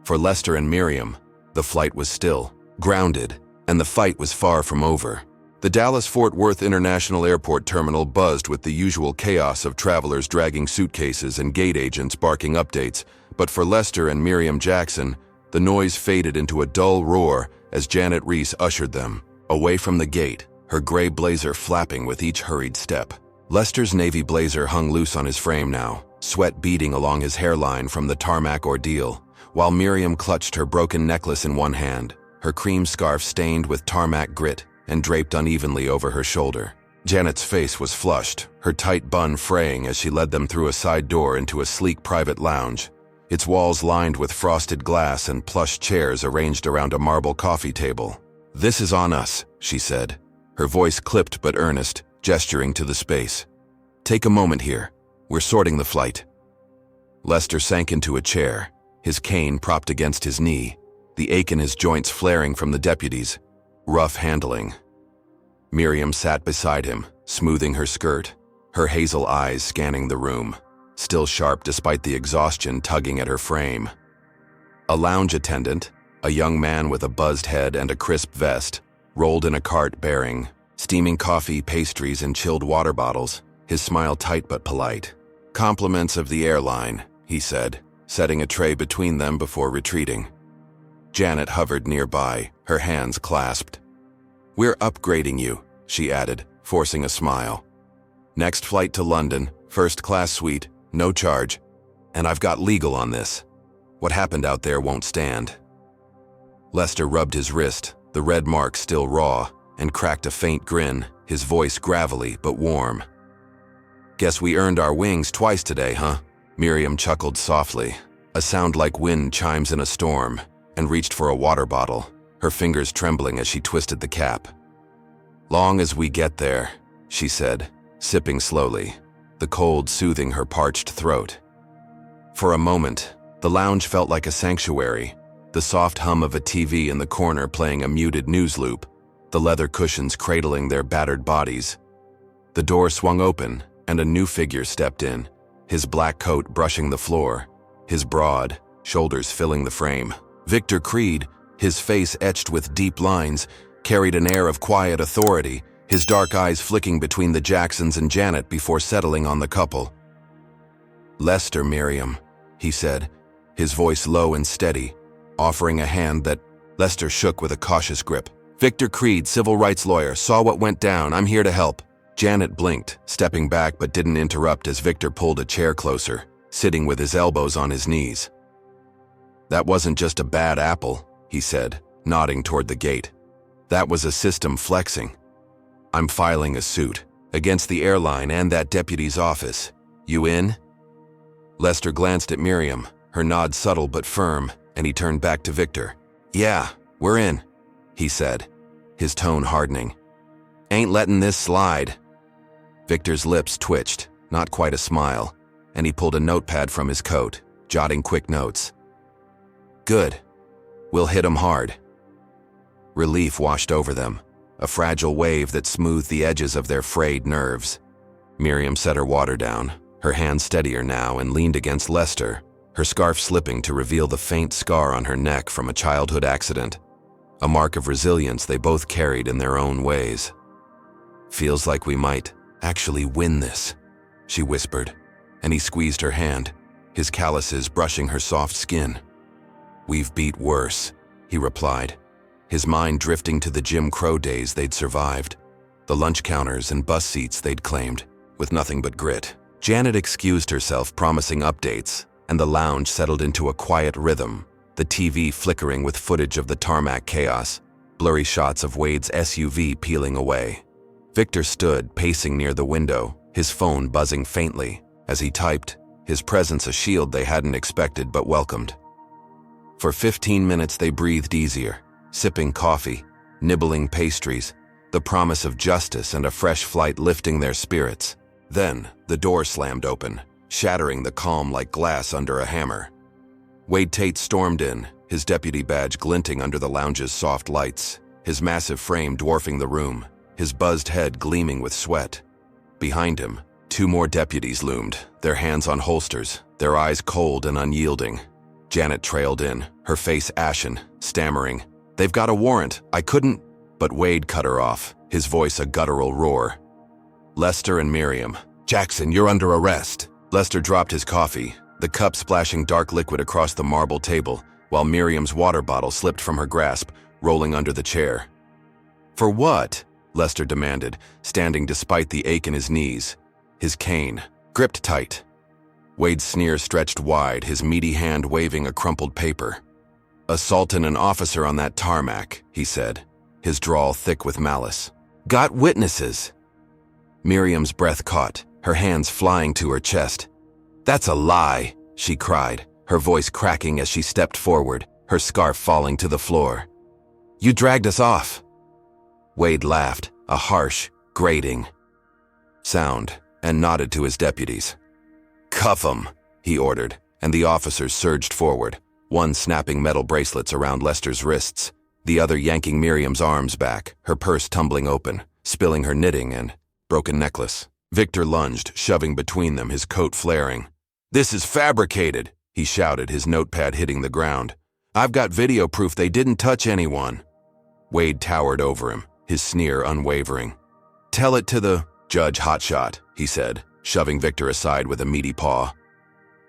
For Lester and Miriam, the flight was still, grounded, and the fight was far from over. The Dallas-Fort Worth International Airport terminal buzzed with the usual chaos of travelers dragging suitcases and gate agents barking updates, but for Lester and Miriam Jackson, the noise faded into a dull roar as Janet Reese ushered them away from the gate, her gray blazer flapping with each hurried step. Lester's navy blazer hung loose on his frame now, sweat beading along his hairline from the tarmac ordeal, while Miriam clutched her broken necklace in one hand, her cream scarf stained with tarmac grit and draped unevenly over her shoulder. Janet's face was flushed, her tight bun fraying as she led them through a side door into a sleek private lounge, its walls lined with frosted glass and plush chairs arranged around a marble coffee table. "This is on us," she said, her voice clipped but earnest, gesturing to the space. "Take a moment here. We're sorting the flight." Lester sank into a chair, his cane propped against his knee, the ache in his joints flaring from the deputies. Rough handling. Miriam sat beside him, smoothing her skirt, her hazel eyes scanning the room, still sharp despite the exhaustion tugging at her frame. A lounge attendant, a young man with a buzzed head and a crisp vest, rolled in a cart bearing steaming coffee, pastries, and chilled water bottles, his smile tight but polite. "Compliments of the airline," he said, setting a tray between them before retreating. Janet hovered nearby, her hands clasped. "We're upgrading you," she added, forcing a smile. "Next flight to London, first-class suite, no charge. And I've got legal on this. What happened out there won't stand." Lester rubbed his wrist, the red mark still raw, and cracked a faint grin, his voice gravelly but warm. "Guess we earned our wings twice today, huh?" Miriam chuckled softly, a sound like wind chimes in a storm, and reached for a water bottle, her fingers trembling as she twisted the cap. "Long as we get there," she said, sipping slowly, the cold soothing her parched throat. For a moment, the lounge felt like a sanctuary, the soft hum of a TV in the corner playing a muted news loop, the leather cushions cradling their battered bodies. The door swung open, and a new figure stepped in, his black coat brushing the floor, his broad shoulders filling the frame. Victor Creed, his face etched with deep lines, carried an air of quiet authority, his dark eyes flicking between the Jacksons and Janet before settling on the couple. "Lester, Miriam," he said, his voice low and steady, offering a hand that Lester shook with a cautious grip. "Victor Creed, civil rights lawyer, saw what went down. I'm here to help." Janet blinked, stepping back but didn't interrupt as Victor pulled a chair closer, sitting with his elbows on his knees. "That wasn't just a bad apple," he said, nodding toward the gate. "That was a system flexing. I'm filing a suit against the airline and that deputy's office. You in?" Lester glanced at Miriam, her nod subtle but firm, and he turned back to Victor. "Yeah, we're in," he said, his tone hardening. "Ain't letting this slide." Victor's lips twitched, not quite a smile, and he pulled a notepad from his coat, jotting quick notes. "Good. We'll hit 'em hard." Relief washed over them, a fragile wave that smoothed the edges of their frayed nerves. Miriam set her water down, her hand steadier now, and leaned against Lester, her scarf slipping to reveal the faint scar on her neck from a childhood accident, a mark of resilience they both carried in their own ways. "Feels like we might actually win this," she whispered, and he squeezed her hand, his calluses brushing her soft skin. "We've beat worse," he replied, his mind drifting to the Jim Crow days they'd survived, the lunch counters and bus seats they'd claimed, with nothing but grit. Janet excused herself, promising updates, and the lounge settled into a quiet rhythm, the TV flickering with footage of the tarmac chaos, blurry shots of Wade's SUV peeling away. Victor stood, pacing near the window, his phone buzzing faintly. As he typed, his presence a shield they hadn't expected but welcomed. For 15 minutes they breathed easier, sipping coffee, nibbling pastries, the promise of justice and a fresh flight lifting their spirits. Then, the door slammed open, shattering the calm like glass under a hammer. Wade Tate stormed in, his deputy badge glinting under the lounge's soft lights, his massive frame dwarfing the room, his buzzed head gleaming with sweat. Behind him, 2 more deputies loomed, their hands on holsters, their eyes cold and unyielding. Janet trailed in, her face ashen, stammering, "They've got a warrant, I couldn't—" But Wade cut her off, his voice a guttural roar. "Lester and Miriam. Jackson, you're under arrest." Lester dropped his coffee, the cup splashing dark liquid across the marble table, while Miriam's water bottle slipped from her grasp, rolling under the chair. "For what?" Lester demanded, standing despite the ache in his knees, his cane gripped tight. Wade's sneer stretched wide, his meaty hand waving a crumpled paper. "Assaulting an officer on that tarmac," he said, his drawl thick with malice. "Got witnesses." Miriam's breath caught, her hands flying to her chest. "That's a lie," she cried, her voice cracking as she stepped forward, her scarf falling to the floor. "You dragged us off." Wade laughed, a harsh, grating sound, and nodded to his deputies. "Cuff 'em," he ordered, and the officers surged forward, one snapping metal bracelets around Lester's wrists, the other yanking Miriam's arms back, her purse tumbling open, spilling her knitting and broken necklace. Victor lunged, shoving between them, his coat flaring. "This is fabricated," he shouted, his notepad hitting the ground. "I've got video proof they didn't touch anyone." Wade towered over him, his sneer unwavering. "Tell it to the judge, hotshot," he said, shoving Victor aside with a meaty paw.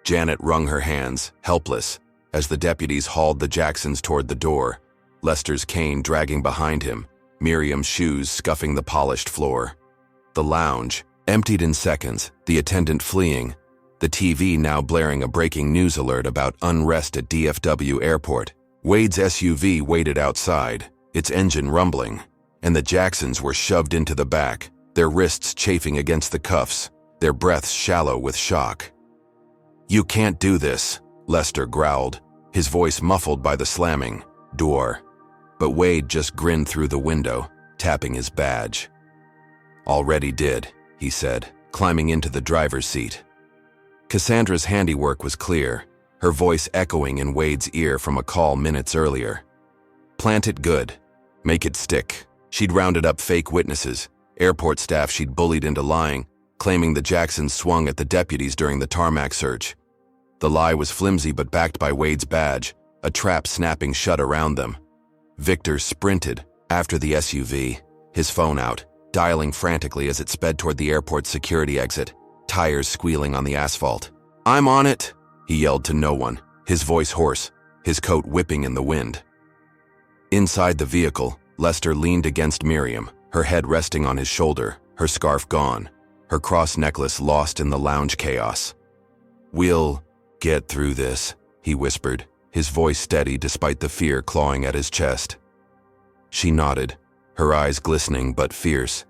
Janet wrung her hands, helpless, as the deputies hauled the Jacksons toward the door, Lester's cane dragging behind him, Miriam's shoes scuffing the polished floor. The lounge, emptied in seconds, the attendant fleeing, the TV now blaring a breaking news alert about unrest at DFW Airport. Wade's SUV waited outside, its engine rumbling, and the Jacksons were shoved into the back, their wrists chafing against the cuffs, their breaths shallow with shock. "You can't do this," Lester growled, his voice muffled by the slamming door. But Wade just grinned through the window, tapping his badge. "Already did," he said, climbing into the driver's seat. Cassandra's handiwork was clear, her voice echoing in Wade's ear from a call minutes earlier. "Plant it good. Make it stick." She'd rounded up fake witnesses, airport staff she'd bullied into lying, claiming the Jacksons swung at the deputies during the tarmac search. The lie was flimsy but backed by Wade's badge, a trap snapping shut around them. Victor sprinted after the SUV, his phone out, dialing frantically as it sped toward the airport's security exit, tires squealing on the asphalt. "I'm on it," he yelled to no one, his voice hoarse, his coat whipping in the wind. Inside the vehicle, Lester leaned against Miriam, her head resting on his shoulder, her scarf gone, her cross necklace lost in the lounge chaos. "We'll get through this," he whispered, his voice steady despite the fear clawing at his chest. She nodded, her eyes glistening but fierce.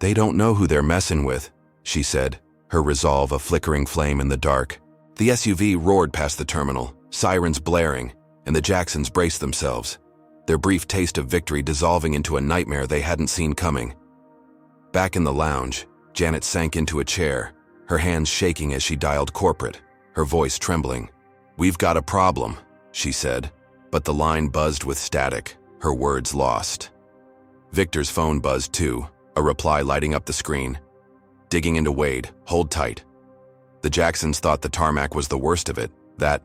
"They don't know who they're messing with," she said, her resolve a flickering flame in the dark. The SUV roared past the terminal, sirens blaring, and the Jacksons braced themselves, their brief taste of victory dissolving into a nightmare they hadn't seen coming. Back in the lounge, Janet sank into a chair, her hands shaking as she dialed corporate, her voice trembling. "We've got a problem," she said, but the line buzzed with static, her words lost. Victor's phone buzzed too, a reply lighting up the screen. "Digging into Wade, hold tight." The Jacksons thought the tarmac was the worst of it, that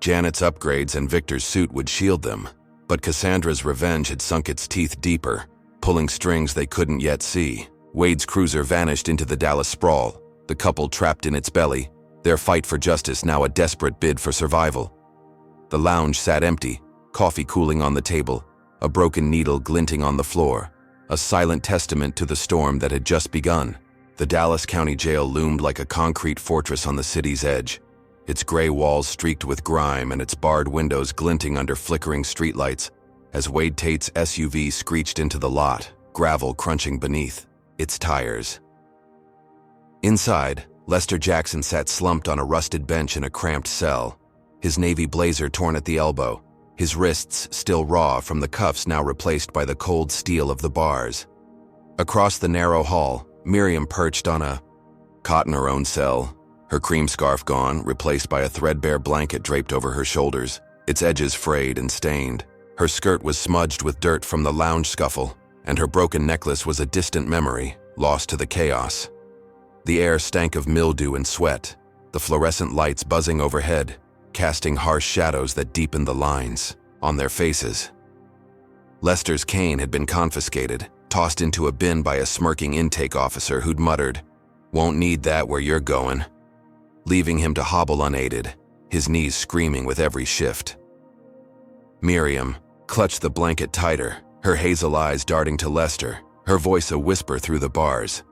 Janet's upgrades and Victor's suit would shield them, but Cassandra's revenge had sunk its teeth deeper, pulling strings they couldn't yet see. Wade's cruiser vanished into the Dallas sprawl, the couple trapped in its belly, their fight for justice now a desperate bid for survival. The lounge sat empty, coffee cooling on the table, a broken needle glinting on the floor, a silent testament to the storm that had just begun. The Dallas County Jail loomed like a concrete fortress on the city's edge, its gray walls streaked with grime and its barred windows glinting under flickering streetlights as Wade Tate's SUV screeched into the lot, gravel crunching beneath its tires. Inside, Lester Jackson sat slumped on a rusted bench in a cramped cell, his navy blazer torn at the elbow, his wrists still raw from the cuffs now replaced by the cold steel of the bars. Across the narrow hall, Miriam perched on a cot in her own cell, her cream scarf gone, replaced by a threadbare blanket draped over her shoulders, its edges frayed and stained. Her skirt was smudged with dirt from the lounge scuffle, and her broken necklace was a distant memory, lost to the chaos. The air stank of mildew and sweat, the fluorescent lights buzzing overhead, casting harsh shadows that deepened the lines on their faces. Lester's cane had been confiscated, tossed into a bin by a smirking intake officer who'd muttered, "Won't need that where you're going," leaving him to hobble unaided, his knees screaming with every shift. Miriam clutched the blanket tighter, her hazel eyes darting to Lester, her voice a whisper through the bars.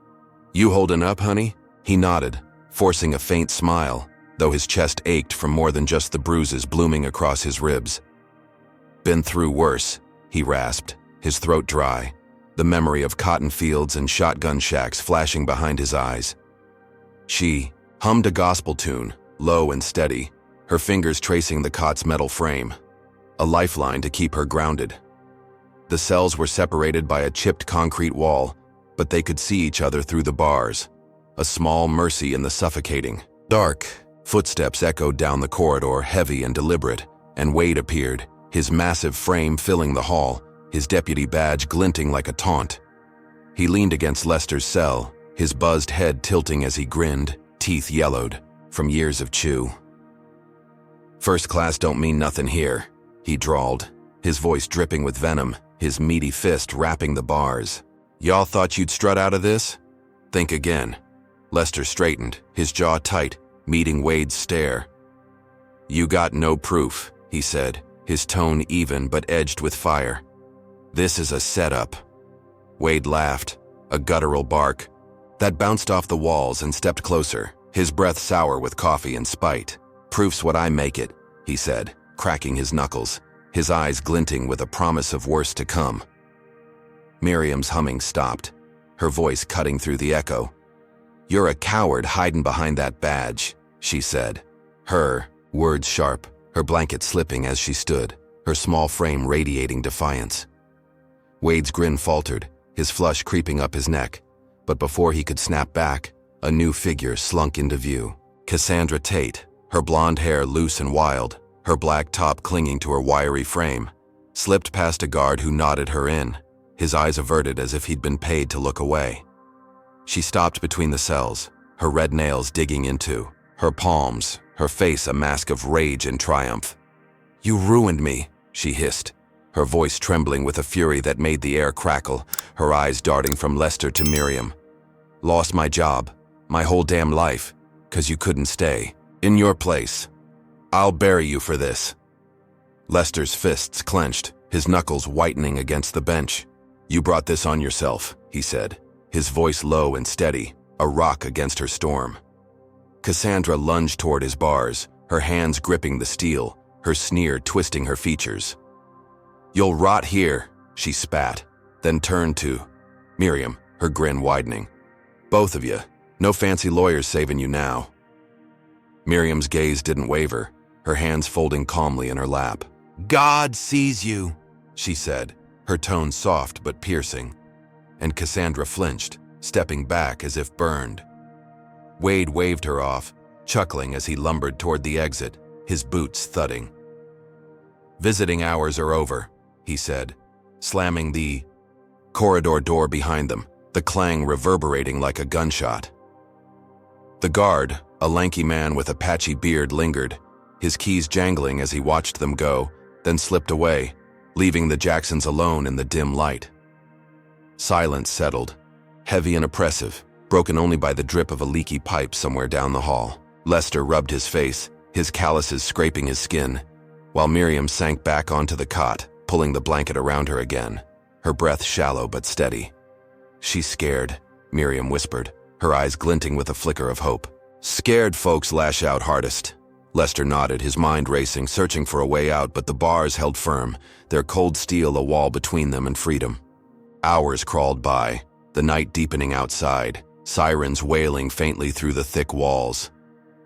"You holding up, honey?" He nodded, forcing a faint smile, though his chest ached from more than just the bruises blooming across his ribs. "Been through worse," he rasped, his throat dry, the memory of cotton fields and shotgun shacks flashing behind his eyes. She hummed a gospel tune, low and steady, her fingers tracing the cot's metal frame, a lifeline to keep her grounded. The cells were separated by a chipped concrete wall, but they could see each other through the bars, a small mercy in the suffocating dark. Footsteps echoed down the corridor, heavy and deliberate, and Wade appeared, his massive frame filling the hall, his deputy badge glinting like a taunt. He leaned against Lester's cell, his buzzed head tilting as he grinned, teeth yellowed from years of chew. "First class don't mean nothing here," he drawled, his voice dripping with venom, his meaty fist rapping the bars. "Y'all thought you'd strut out of this? Think again." Lester straightened, his jaw tight, meeting Wade's stare. "You got no proof," he said, his tone even but edged with fire. "This is a setup." Wade laughed, a guttural bark, that bounced off the walls and stepped closer, his breath sour with coffee and spite. "Proof's what I make it," he said, cracking his knuckles, his eyes glinting with a promise of worse to come. Miriam's humming stopped, her voice cutting through the echo. "You're a coward hiding behind that badge," she said, her words sharp, her blanket slipping as she stood, her small frame radiating defiance. Wade's grin faltered, his flush creeping up his neck, but before he could snap back, a new figure slunk into view. Cassandra Tate, her blonde hair loose and wild, her black top clinging to her wiry frame, slipped past a guard who nodded her in, his eyes averted as if he'd been paid to look away. She stopped between the cells, her red nails digging into her palms, her face a mask of rage and triumph. "You ruined me," she hissed, her voice trembling with a fury that made the air crackle, her eyes darting from Lester to Miriam. "Lost my job, my whole damn life, 'cause you couldn't stay. In your place. I'll bury you for this." Lester's fists clenched, his knuckles whitening against the bench. "You brought this on yourself," he said, his voice low and steady, a rock against her storm. Cassandra lunged toward his bars, her hands gripping the steel, her sneer twisting her features. "You'll rot here," she spat, then turned to Miriam, her grin widening. "Both of you. No fancy lawyers saving you now." Miriam's gaze didn't waver, her hands folding calmly in her lap. "God sees you," she said, her tone soft but piercing. And Cassandra flinched, stepping back as if burned. Wade waved her off, chuckling as he lumbered toward the exit, his boots thudding. "Visiting hours are over," he said, slamming the corridor door behind them, the clang reverberating like a gunshot. The guard, a lanky man with a patchy beard, lingered, his keys jangling as he watched them go, then slipped away, leaving the Jacksons alone in the dim light. Silence settled, heavy and oppressive, broken only by the drip of a leaky pipe somewhere down the hall. Lester rubbed his face, his calluses scraping his skin, while Miriam sank back onto the cot, pulling the blanket around her again, her breath shallow but steady. "She's scared," Miriam whispered, her eyes glinting with a flicker of hope. "Scared folks lash out hardest." Lester nodded, his mind racing, searching for a way out, but the bars held firm, their cold steel a wall between them and freedom. Hours crawled by, the night deepening outside, sirens wailing faintly through the thick walls.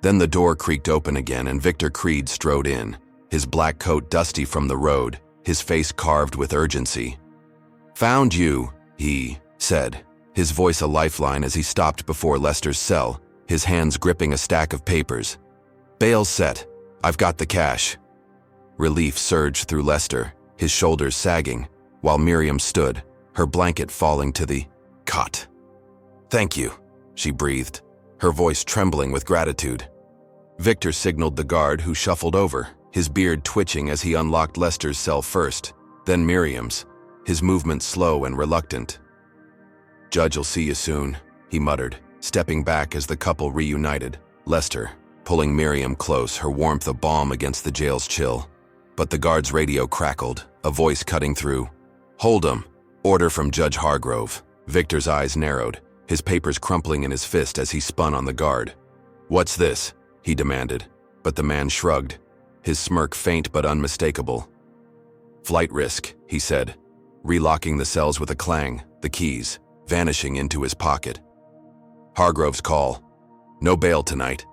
Then the door creaked open again and Victor Creed strode in, his black coat dusty from the road, his face carved with urgency. "Found you," he said, his voice a lifeline as he stopped before Lester's cell, his hands gripping a stack of papers. "Bail's set. I've got the cash." Relief surged through Lester, his shoulders sagging, while Miriam stood, her blanket falling to the cot. "Thank you," she breathed, her voice trembling with gratitude. Victor signaled the guard, who shuffled over, his beard twitching as he unlocked Lester's cell first, then Miriam's, his movement slow and reluctant. "Judge'll see you soon," he muttered, stepping back as the couple reunited, Lester pulling Miriam close, her warmth a balm against the jail's chill. But the guard's radio crackled, a voice cutting through. "Hold 'em. Order from Judge Hargrove." Victor's eyes narrowed, his papers crumpling in his fist as he spun on the guard. "What's this?" he demanded, but the man shrugged, his smirk faint but unmistakable. "Flight risk," he said, relocking the cells with a clang, the keys vanishing into his pocket. "Hargrove's call. No bail tonight."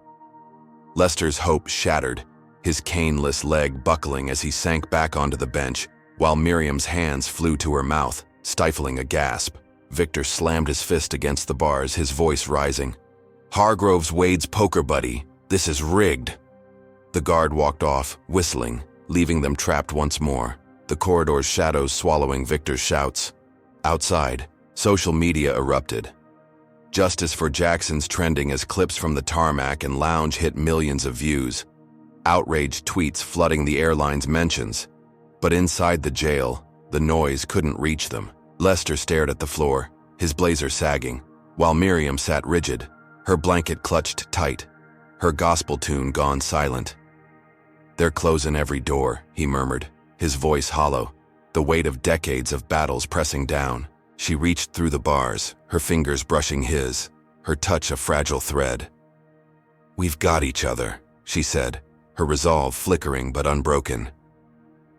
Lester's hope shattered, his caneless leg buckling as he sank back onto the bench, while Miriam's hands flew to her mouth, stifling a gasp. Victor slammed his fist against the bars, his voice rising. "Hargrove's Wade's poker buddy. This is rigged." The guard walked off, whistling, leaving them trapped once more, the corridor's shadows swallowing Victor's shouts. Outside, social media erupted. Justice for Jackson's trending as clips from the tarmac and lounge hit millions of views. Outraged tweets flooding the airline's mentions. But inside the jail, the noise couldn't reach them. Lester stared at the floor, his blazer sagging, while Miriam sat rigid, her blanket clutched tight, her gospel tune gone silent. "They're closing every door," he murmured, his voice hollow, the weight of decades of battles pressing down. She reached through the bars, her fingers brushing his, her touch a fragile thread. "We've got each other," she said, her resolve flickering but unbroken.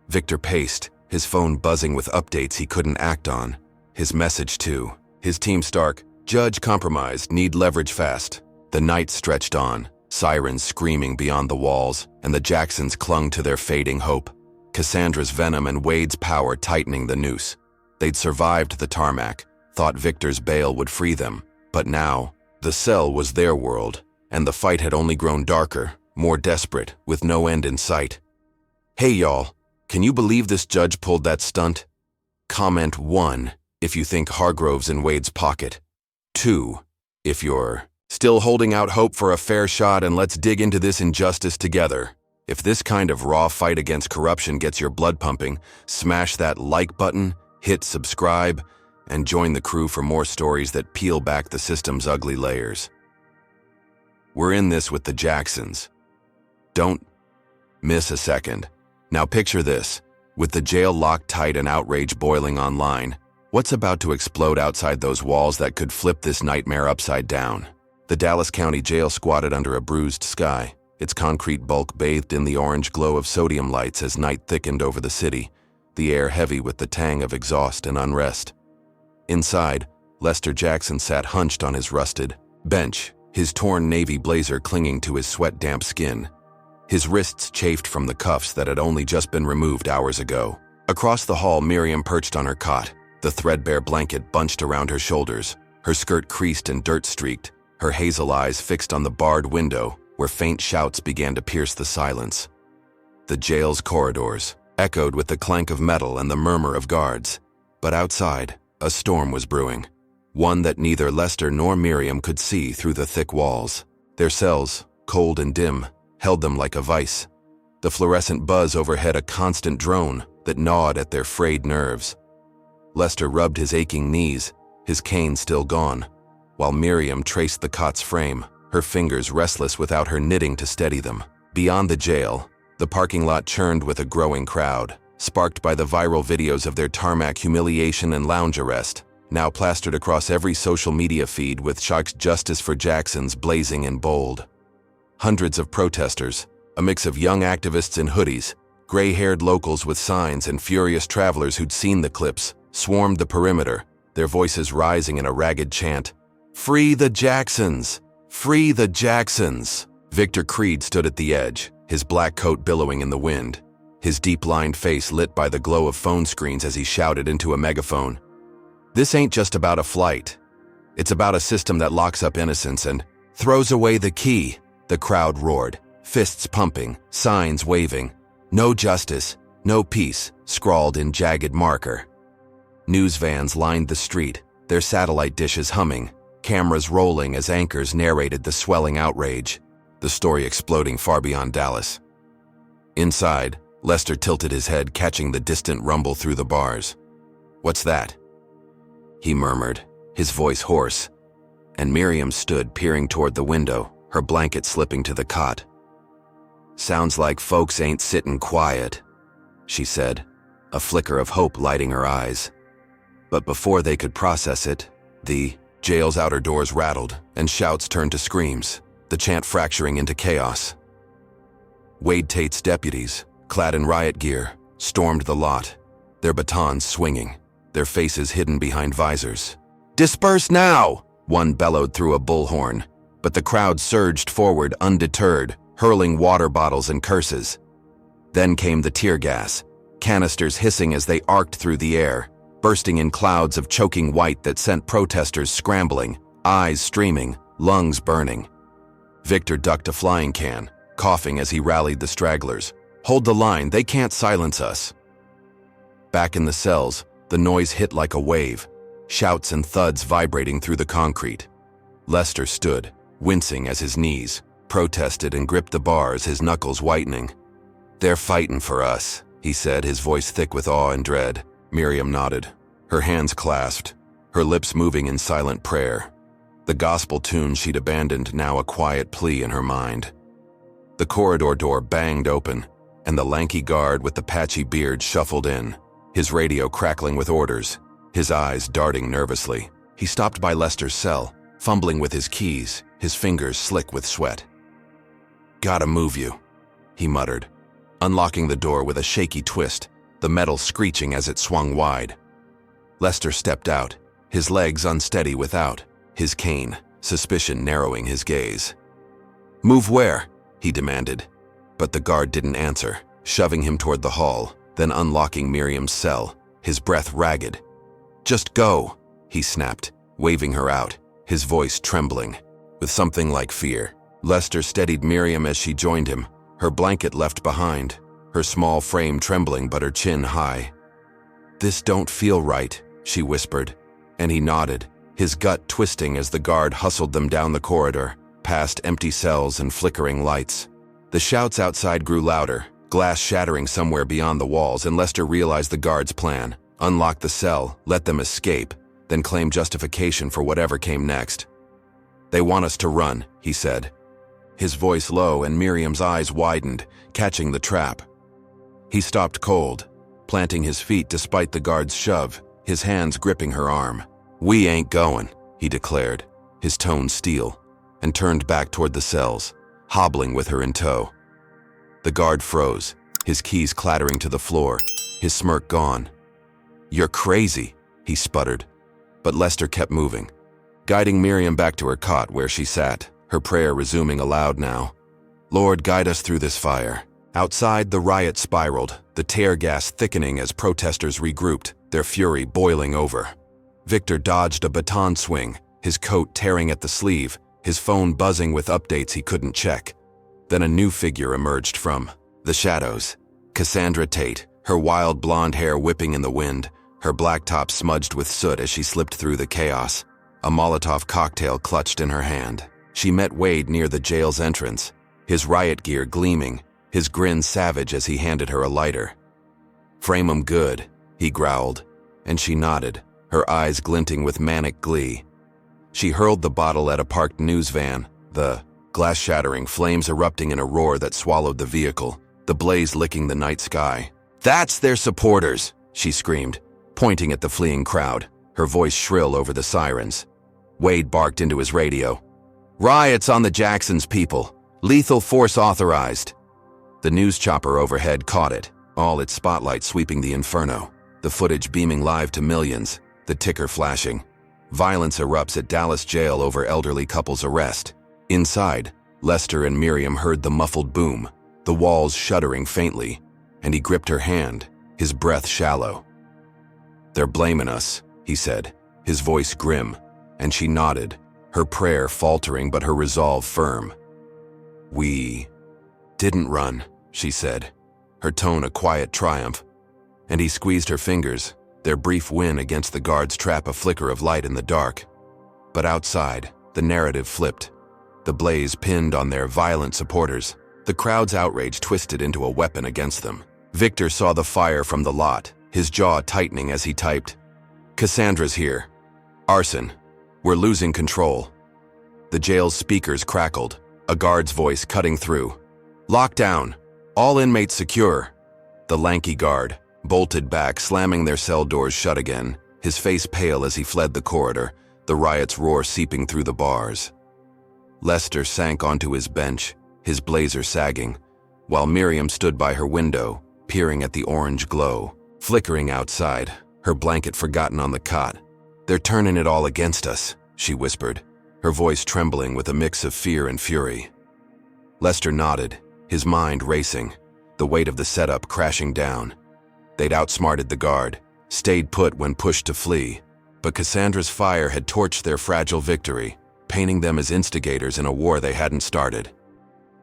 Victor paced, his phone buzzing with updates he couldn't act on. His message to his team Stark, "Judge compromised, need leverage fast." The night stretched on, sirens screaming beyond the walls, and the Jacksons clung to their fading hope. Cassandra's venom and Wade's power tightening the noose. They'd survived the tarmac, thought Victor's bail would free them, but now, the cell was their world, and the fight had only grown darker, more desperate, with no end in sight. "Hey y'all, can you believe this judge pulled that stunt? Comment 1 if you think Hargrove's in Wade's pocket. 2 If you're still holding out hope for a fair shot, and let's dig into this injustice together. If this kind of raw fight against corruption gets your blood pumping, smash that like button, hit subscribe, and join the crew for more stories that peel back the system's ugly layers. We're in this with the Jacksons. Don't miss a second. Now picture this. With the jail locked tight and outrage boiling online, what's about to explode outside those walls that could flip this nightmare upside down? The Dallas County Jail squatted under a bruised sky, its concrete bulk bathed in the orange glow of sodium lights as night thickened over the city, the air heavy with the tang of exhaust and unrest. Inside, Lester Jackson sat hunched on his rusted bench, his torn navy blazer clinging to his sweat-damp skin. His wrists chafed from the cuffs that had only just been removed hours ago. Across the hall, Miriam perched on her cot, the threadbare blanket bunched around her shoulders, her skirt creased and dirt-streaked, her hazel eyes fixed on the barred window where faint shouts began to pierce the silence. The jail's corridors echoed with the clank of metal and the murmur of guards. But outside, a storm was brewing, one that neither Lester nor Miriam could see through the thick walls. Their cells, cold and dim, held them like a vice, the fluorescent buzz overhead a constant drone that gnawed at their frayed nerves. Lester rubbed his aching knees, his cane still gone, while Miriam traced the cot's frame, her fingers restless without her knitting to steady them. Beyond the jail, the parking lot churned with a growing crowd, sparked by the viral videos of their tarmac humiliation and lounge arrest, now plastered across every social media feed with Shark's Justice for Jacksons blazing in bold. Hundreds of protesters, a mix of young activists in hoodies, gray-haired locals with signs, and furious travelers who'd seen the clips, swarmed the perimeter, their voices rising in a ragged chant. "Free the Jacksons! Free the Jacksons!" Victor Creed stood at the edge, his black coat billowing in the wind, his deep-lined face lit by the glow of phone screens as he shouted into a megaphone. "This ain't just about a flight. It's about a system that locks up innocence and throws away the key." The crowd roared, fists pumping, signs waving. "No justice, no peace," scrawled in jagged marker. News vans lined the street, their satellite dishes humming, cameras rolling as anchors narrated the swelling outrage, the story exploding far beyond Dallas. Inside, Lester tilted his head, catching the distant rumble through the bars. "What's that?" he murmured, his voice hoarse, and Miriam stood peering toward the window, her blanket slipping to the cot. "Sounds like folks ain't sitting quiet," she said, a flicker of hope lighting her eyes. But before they could process it, the jail's outer doors rattled, and shouts turned to screams, the chant fracturing into chaos. Wade Tate's deputies, clad in riot gear, stormed the lot, their batons swinging, their faces hidden behind visors. "Disperse now!" one bellowed through a bullhorn, but the crowd surged forward undeterred, hurling water bottles and curses. Then came the tear gas, canisters hissing as they arced through the air, bursting in clouds of choking white that sent protesters scrambling, eyes streaming, lungs burning. Victor ducked a flying can, coughing as he rallied the stragglers. "Hold the line, they can't silence us." Back in the cells, the noise hit like a wave, shouts and thuds vibrating through the concrete. Lester stood, wincing as his knees protested and gripped the bars, his knuckles whitening. "They're fighting for us," he said, his voice thick with awe and dread. Miriam nodded, her hands clasped, her lips moving in silent prayer. The gospel tune she'd abandoned now a quiet plea in her mind. The corridor door banged open, and the lanky guard with the patchy beard shuffled in, his radio crackling with orders, his eyes darting nervously. He stopped by Lester's cell, fumbling with his keys, his fingers slick with sweat. "Gotta move you," he muttered, unlocking the door with a shaky twist, the metal screeching as it swung wide. Lester stepped out, his legs unsteady without, his cane, suspicion narrowing his gaze. "Move where?" he demanded, but the guard didn't answer, shoving him toward the hall, then unlocking Miriam's cell, his breath ragged. "Just go," he snapped, waving her out, his voice trembling with something like fear. Lester steadied Miriam as she joined him, her blanket left behind, her small frame trembling but her chin high. "This don't feel right," she whispered, and he nodded, his gut twisting as the guard hustled them down the corridor, past empty cells and flickering lights. The shouts outside grew louder, glass shattering somewhere beyond the walls, and Lester realized the guard's plan: unlock the cell, let them escape, then claim justification for whatever came next. "They want us to run," he said. His voice low, and Miriam's eyes widened, catching the trap. He stopped cold, planting his feet despite the guard's shove, his hands gripping her arm. "We ain't going," he declared, his tone steel, and turned back toward the cells, hobbling with her in tow. The guard froze, his keys clattering to the floor, his smirk gone. "You're crazy," he sputtered. But Lester kept moving, guiding Miriam back to her cot where she sat, her prayer resuming aloud now. "Lord, guide us through this fire." Outside, the riot spiraled, the tear gas thickening as protesters regrouped, their fury boiling over. Victor dodged a baton swing, his coat tearing at the sleeve, his phone buzzing with updates he couldn't check. Then a new figure emerged from the shadows. Cassandra Tate, her wild blonde hair whipping in the wind, her black top smudged with soot as she slipped through the chaos, a Molotov cocktail clutched in her hand. She met Wade near the jail's entrance, his riot gear gleaming, his grin savage as he handed her a lighter. "Frame 'em good," he growled, and she nodded, her eyes glinting with manic glee. She hurled the bottle at a parked news van, the glass shattering, flames erupting in a roar that swallowed the vehicle, the blaze licking the night sky. "That's their supporters," she screamed, pointing at the fleeing crowd, her voice shrill over the sirens. Wade barked into his radio. "Riots on the Jacksons, people. Lethal force authorized." The news chopper overhead caught it, all its spotlight sweeping the inferno, the footage beaming live to millions, the ticker flashing. Violence erupts at Dallas jail over elderly couple's arrest. Inside, Lester and Miriam heard the muffled boom, the walls shuddering faintly, and he gripped her hand, his breath shallow. "They're blaming us," he said, his voice grim, and she nodded, her prayer faltering but her resolve firm. "We didn't run," she said, her tone a quiet triumph, and he squeezed her fingers, their brief win against the guard's trap a flicker of light in the dark. But outside, the narrative flipped. The blaze pinned on their violent supporters, the crowd's outrage twisted into a weapon against them. Victor saw the fire from the lot, his jaw tightening as he typed, "Cassandra's here. Arson. We're losing control." The jail's speakers crackled, a guard's voice cutting through. "Lockdown. All inmates secure." The lanky guard bolted back, slamming their cell doors shut again, his face pale as he fled the corridor, the riot's roar seeping through the bars. Lester sank onto his bench, his blazer sagging, while Miriam stood by her window, peering at the orange glow, flickering outside, her blanket forgotten on the cot. "They're turning it all against us," she whispered, her voice trembling with a mix of fear and fury. Lester nodded, his mind racing, the weight of the setup crashing down. They'd outsmarted the guard, stayed put when pushed to flee, but Cassandra's fire had torched their fragile victory, painting them as instigators in a war they hadn't started.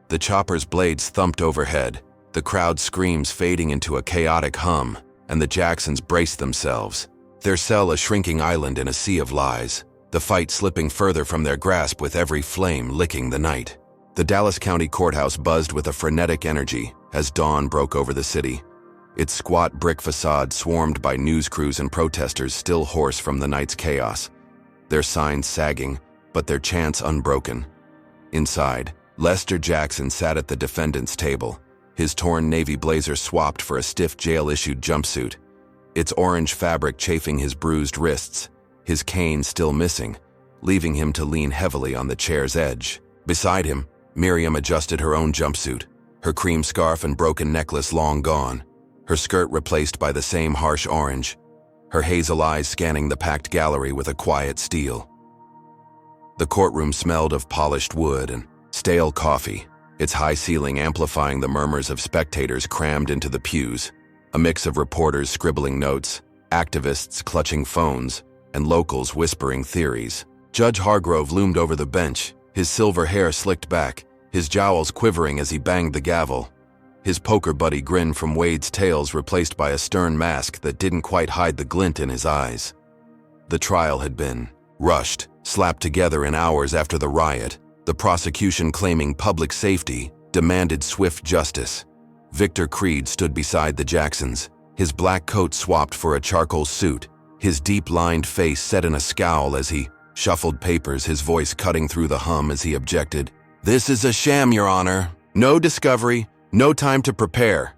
The chopper's blades thumped overhead, the crowd's screams fading into a chaotic hum, and the Jacksons braced themselves, their cell a shrinking island in a sea of lies, the fight slipping further from their grasp with every flame licking the night. The Dallas County Courthouse buzzed with a frenetic energy as dawn broke over the city, its squat brick facade swarmed by news crews and protesters still hoarse from the night's chaos, their signs sagging, but their chants unbroken. Inside, Lester Jackson sat at the defendant's table, his torn navy blazer swapped for a stiff jail-issued jumpsuit, its orange fabric chafing his bruised wrists, his cane still missing, leaving him to lean heavily on the chair's edge. Beside him, Miriam adjusted her own jumpsuit, her cream scarf and broken necklace long gone, her skirt replaced by the same harsh orange, her hazel eyes scanning the packed gallery with a quiet steel. The courtroom smelled of polished wood and stale coffee, its high ceiling amplifying the murmurs of spectators crammed into the pews, a mix of reporters scribbling notes, activists clutching phones, and locals whispering theories. Judge Hargrove loomed over the bench, his silver hair slicked back, his jowls quivering as he banged the gavel. His poker buddy grin from Wade's tails replaced by a stern mask that didn't quite hide the glint in his eyes. The trial had been rushed, slapped together in hours after the riot, the prosecution claiming public safety, demanded swift justice. Victor Creed stood beside the Jacksons, his black coat swapped for a charcoal suit, his deep-lined face set in a scowl as he shuffled papers, his voice cutting through the hum as he objected. "This is a sham, Your Honor. No discovery, no time to prepare."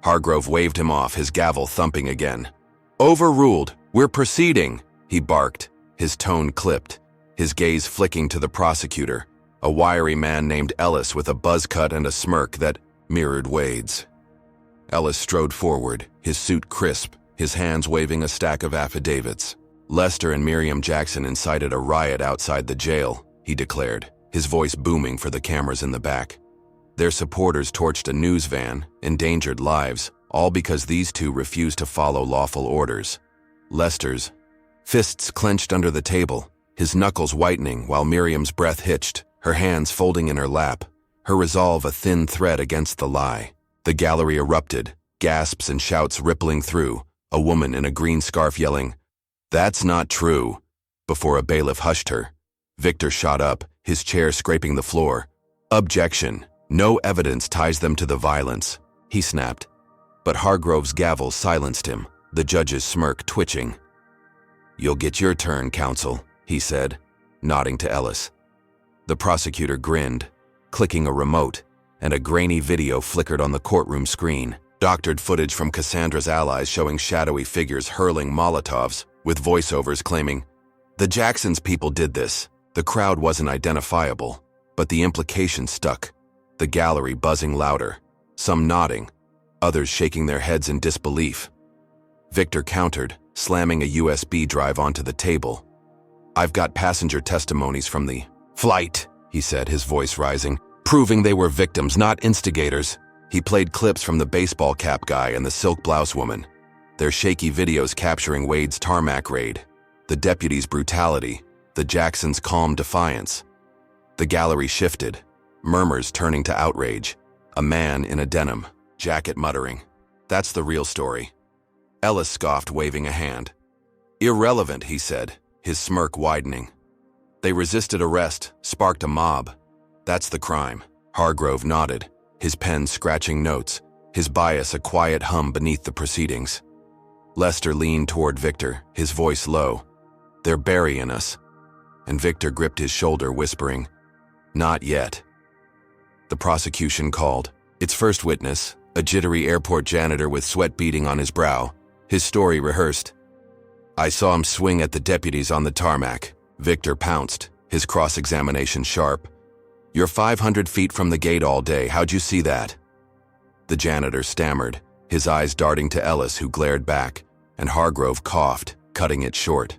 Hargrove waved him off, his gavel thumping again. "Overruled. We're proceeding," he barked, his tone clipped, his gaze flicking to the prosecutor, a wiry man named Ellis with a buzz cut and a smirk that mirrored Wade's. Ellis strode forward, his suit crisp, his hands waving a stack of affidavits. "Lester and Miriam Jackson incited a riot outside the jail," he declared, his voice booming for the cameras in the back. "Their supporters torched a news van, endangered lives, all because these two refused to follow lawful orders." Lester's fists clenched under the table, his knuckles whitening while Miriam's breath hitched, her hands folding in her lap, her resolve a thin thread against the lie. The gallery erupted, gasps and shouts rippling through, a woman in a green scarf yelling, "That's not true," before a bailiff hushed her. Victor shot up, his chair scraping the floor. "Objection. No evidence ties them to the violence," he snapped. But Hargrove's gavel silenced him, the judge's smirk twitching. "You'll get your turn, counsel," he said, nodding to Ellis. The prosecutor grinned, clicking a remote, and a grainy video flickered on the courtroom screen, doctored footage from Cassandra's allies showing shadowy figures hurling Molotovs, with voiceovers claiming, "The Jacksons people did this." The crowd wasn't identifiable, but the implication stuck, the gallery buzzing louder, some nodding, others shaking their heads in disbelief. Victor countered, slamming a USB drive onto the table. "I've got passenger testimonies from the flight," he said, his voice rising, "proving they were victims, not instigators." He played clips from the baseball cap guy and the silk blouse woman, their shaky videos capturing Wade's tarmac raid, the deputy's brutality, the Jacksons' calm defiance. The gallery shifted, murmurs turning to outrage, a man in a denim jacket muttering, "That's the real story." Ellis scoffed, waving a hand. "Irrelevant," he said, his smirk widening. "They resisted arrest, sparked a mob. That's the crime." Hargrove nodded, his pen scratching notes, his bias a quiet hum beneath the proceedings. Lester leaned toward Victor, his voice low. "They're burying us." And Victor gripped his shoulder, whispering, "Not yet." The prosecution called. Its first witness, a jittery airport janitor with sweat beading on his brow, his story rehearsed. "I saw him swing at the deputies on the tarmac." Victor pounced, his cross-examination sharp. "You're 500 feet from the gate all day. How'd you see that?" The janitor stammered, his eyes darting to Ellis, who glared back, and Hargrove coughed, cutting it short.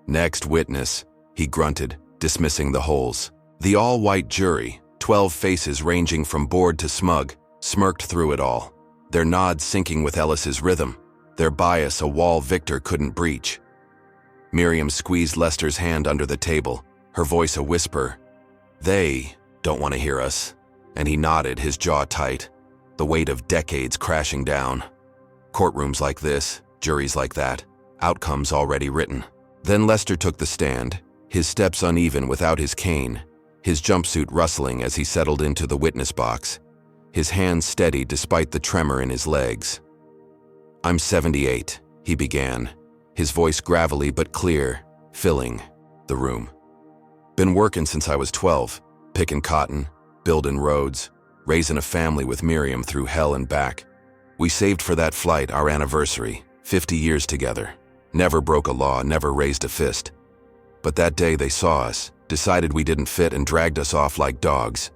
"Next witness," he grunted, dismissing the holes. The all-white jury, 12 faces ranging from bored to smug, smirked through it all, their nods syncing with Ellis's rhythm, their bias a wall Victor couldn't breach. Miriam squeezed Lester's hand under the table, her voice a whisper. "They don't want to hear us," and he nodded, his jaw tight, the weight of decades crashing down. Courtrooms like this, juries like that, outcomes already written. Then Lester took the stand, his steps uneven without his cane, his jumpsuit rustling as he settled into the witness box, his hands steady despite the tremor in his legs. "I'm 78, he began, his voice gravelly but clear, filling the room. "Been working since I was 12, picking cotton, building roads, raising a family with Miriam through hell and back. We saved for that flight, our anniversary, 50 years together. Never broke a law, never raised a fist. But that day they saw us, decided we didn't fit and dragged us off like dogs."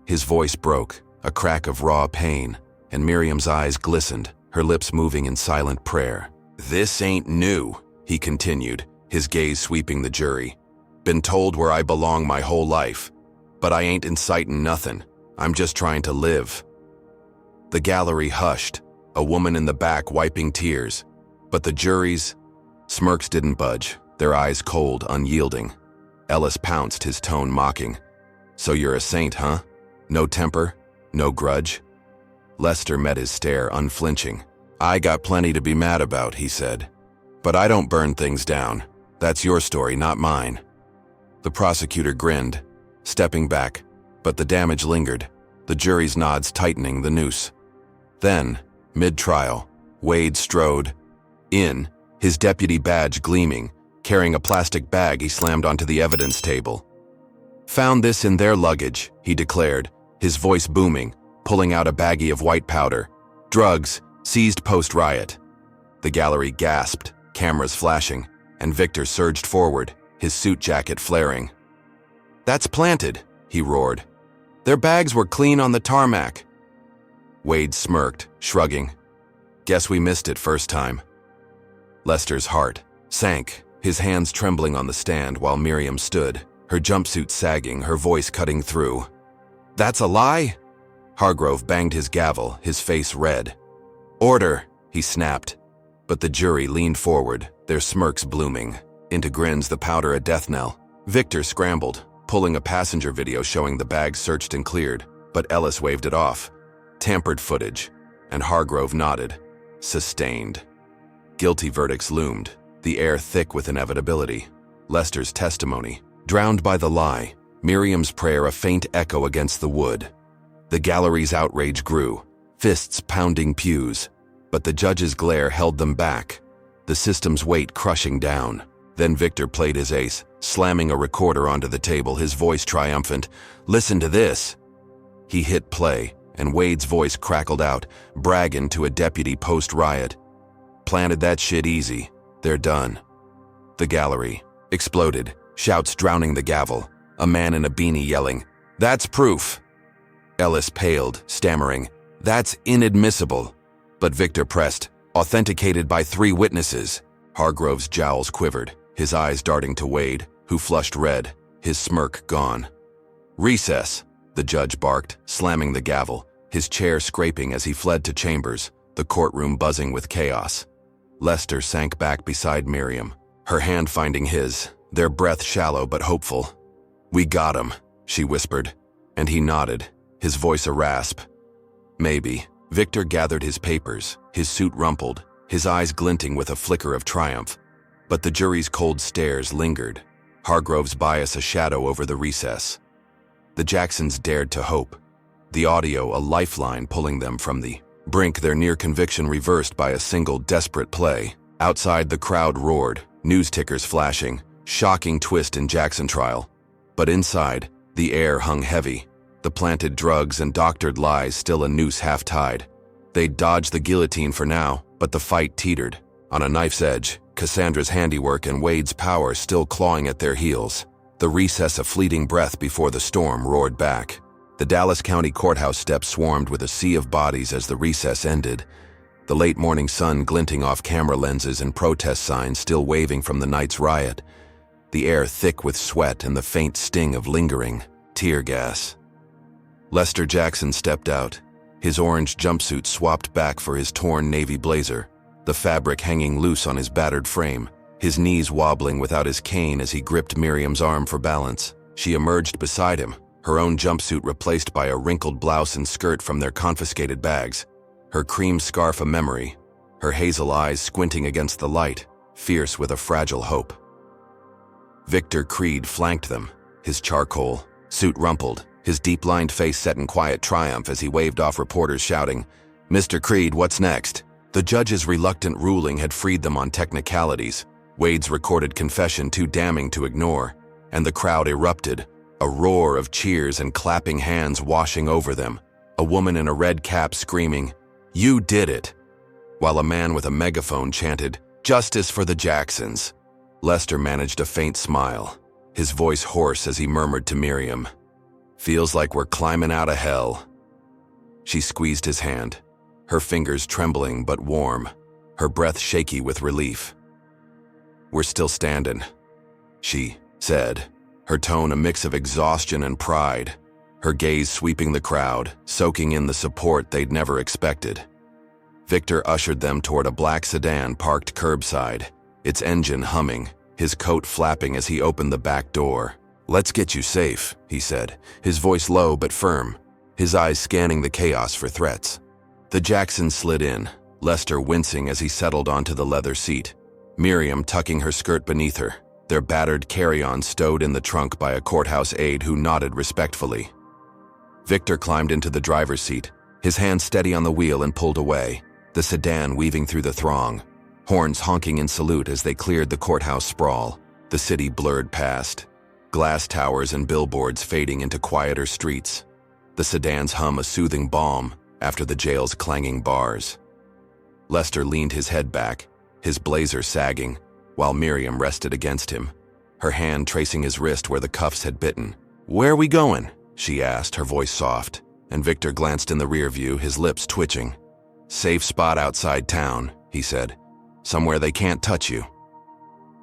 His voice broke, a crack of raw pain, and Miriam's eyes glistened, her lips moving in silent prayer. "This ain't new," he continued, his gaze sweeping the jury. "Been told where I belong my whole life, but I ain't inciting nothing. I'm just trying to live." The gallery hushed, a woman in the back wiping tears, but the jury's smirks didn't budge, their eyes cold, unyielding. Ellis pounced, his tone mocking. "So you're a saint, huh? No temper? No grudge?" Lester met his stare, unflinching. "I got plenty to be mad about," he said. "But I don't burn things down. That's your story, not mine." The prosecutor grinned, stepping back, but the damage lingered, the jury's nods tightening the noose. Then, mid-trial, Wade strode in, his deputy badge gleaming, carrying a plastic bag he slammed onto the evidence table. "Found this in their luggage," he declared, his voice booming, pulling out a baggie of white powder. "Drugs, seized post-riot." The gallery gasped, cameras flashing, and Victor surged forward, his suit jacket flaring. "That's planted," he roared. "Their bags were clean on the tarmac." Wade smirked, shrugging. "Guess we missed it first time." Lester's heart sank, his hands trembling on the stand while Miriam stood, her jumpsuit sagging, her voice cutting through. "That's a lie?" Hargrove banged his gavel, his face red. "Order," he snapped. But the jury leaned forward, their smirks blooming. Into grins, the powder a death knell. Victor scrambled, pulling a passenger video showing the bags searched and cleared, but Ellis waved it off. Tampered footage, and Hargrove nodded. Sustained. Guilty verdicts loomed, the air thick with inevitability. Lester's testimony, drowned by the lie, Miriam's prayer a faint echo against the wood. The gallery's outrage grew, fists pounding pews, but the judge's glare held them back, the system's weight crushing down. Then Victor played his ace, slamming a recorder onto the table, his voice triumphant. "Listen to this." He hit play, and Wade's voice crackled out, bragging to a deputy post-riot. "Planted that shit easy. They're done." The gallery exploded, shouts drowning the gavel, a man in a beanie yelling, "That's proof." Ellis paled, stammering, "That's inadmissible." But Victor pressed, "Authenticated by 3 witnesses." Hargrove's jowls quivered, his eyes darting to Wade, who flushed red, his smirk gone. "Recess," the judge barked, slamming the gavel, his chair scraping as he fled to chambers, the courtroom buzzing with chaos. Lester sank back beside Miriam, her hand finding his, their breath shallow but hopeful. "We got him," she whispered, and he nodded, his voice a rasp. "Maybe." Victor gathered his papers, his suit rumpled, his eyes glinting with a flicker of triumph. But the jury's cold stares lingered, Hargrove's bias a shadow over the recess. The Jacksons dared to hope, the audio a lifeline pulling them from the brink, their near conviction reversed by a single desperate play. Outside, the crowd roared, news tickers flashing, shocking twist in Jackson trial. But inside, the air hung heavy, the planted drugs and doctored lies still a noose half-tied. They'd dodged the guillotine for now, but the fight teetered. On a knife's edge, Cassandra's handiwork and Wade's power still clawing at their heels. The recess a fleeting breath before the storm roared back. The Dallas County Courthouse steps swarmed with a sea of bodies as the recess ended, the late morning sun glinting off camera lenses and protest signs still waving from the night's riot, the air thick with sweat and the faint sting of lingering tear gas. Lester Jackson stepped out, his orange jumpsuit swapped back for his torn navy blazer, the fabric hanging loose on his battered frame, his knees wobbling without his cane as he gripped Miriam's arm for balance. She emerged beside him, her own jumpsuit replaced by a wrinkled blouse and skirt from their confiscated bags, her cream scarf a memory, her hazel eyes squinting against the light, fierce with a fragile hope. Victor Creed flanked them, his charcoal suit rumpled, his deep-lined face set in quiet triumph as he waved off reporters shouting, "Mr. Creed, what's next?" The judge's reluctant ruling had freed them on technicalities, Wade's recorded confession too damning to ignore, and the crowd erupted, a roar of cheers and clapping hands washing over them, a woman in a red cap screaming, "You did it!" while a man with a megaphone chanted, "Justice for the Jacksons." Lester managed a faint smile, his voice hoarse as he murmured to Miriam, "Feels like we're climbing out of hell." She squeezed his hand, her fingers trembling but warm, her breath shaky with relief. "We're still standing," she said, her tone a mix of exhaustion and pride, her gaze sweeping the crowd, soaking in the support they'd never expected. Victor ushered them toward a black sedan parked curbside, its engine humming, his coat flapping as he opened the back door. "Let's get you safe," he said, his voice low but firm, his eyes scanning the chaos for threats. The Jacksons slid in, Lester wincing as he settled onto the leather seat, Miriam tucking her skirt beneath her, their battered carry-on stowed in the trunk by a courthouse aide who nodded respectfully. Victor climbed into the driver's seat, his hand steady on the wheel, and pulled away, the sedan weaving through the throng, horns honking in salute as they cleared the courthouse sprawl. The city blurred past, glass towers and billboards fading into quieter streets. The sedans hum a soothing balm after the jail's clanging bars. Lester leaned his head back, his blazer sagging, while Miriam rested against him, her hand tracing his wrist where the cuffs had bitten. "Where are we going?" she asked, her voice soft, and Victor glanced in the rear view, his lips twitching. "Safe spot outside town," he said. "Somewhere they can't touch you."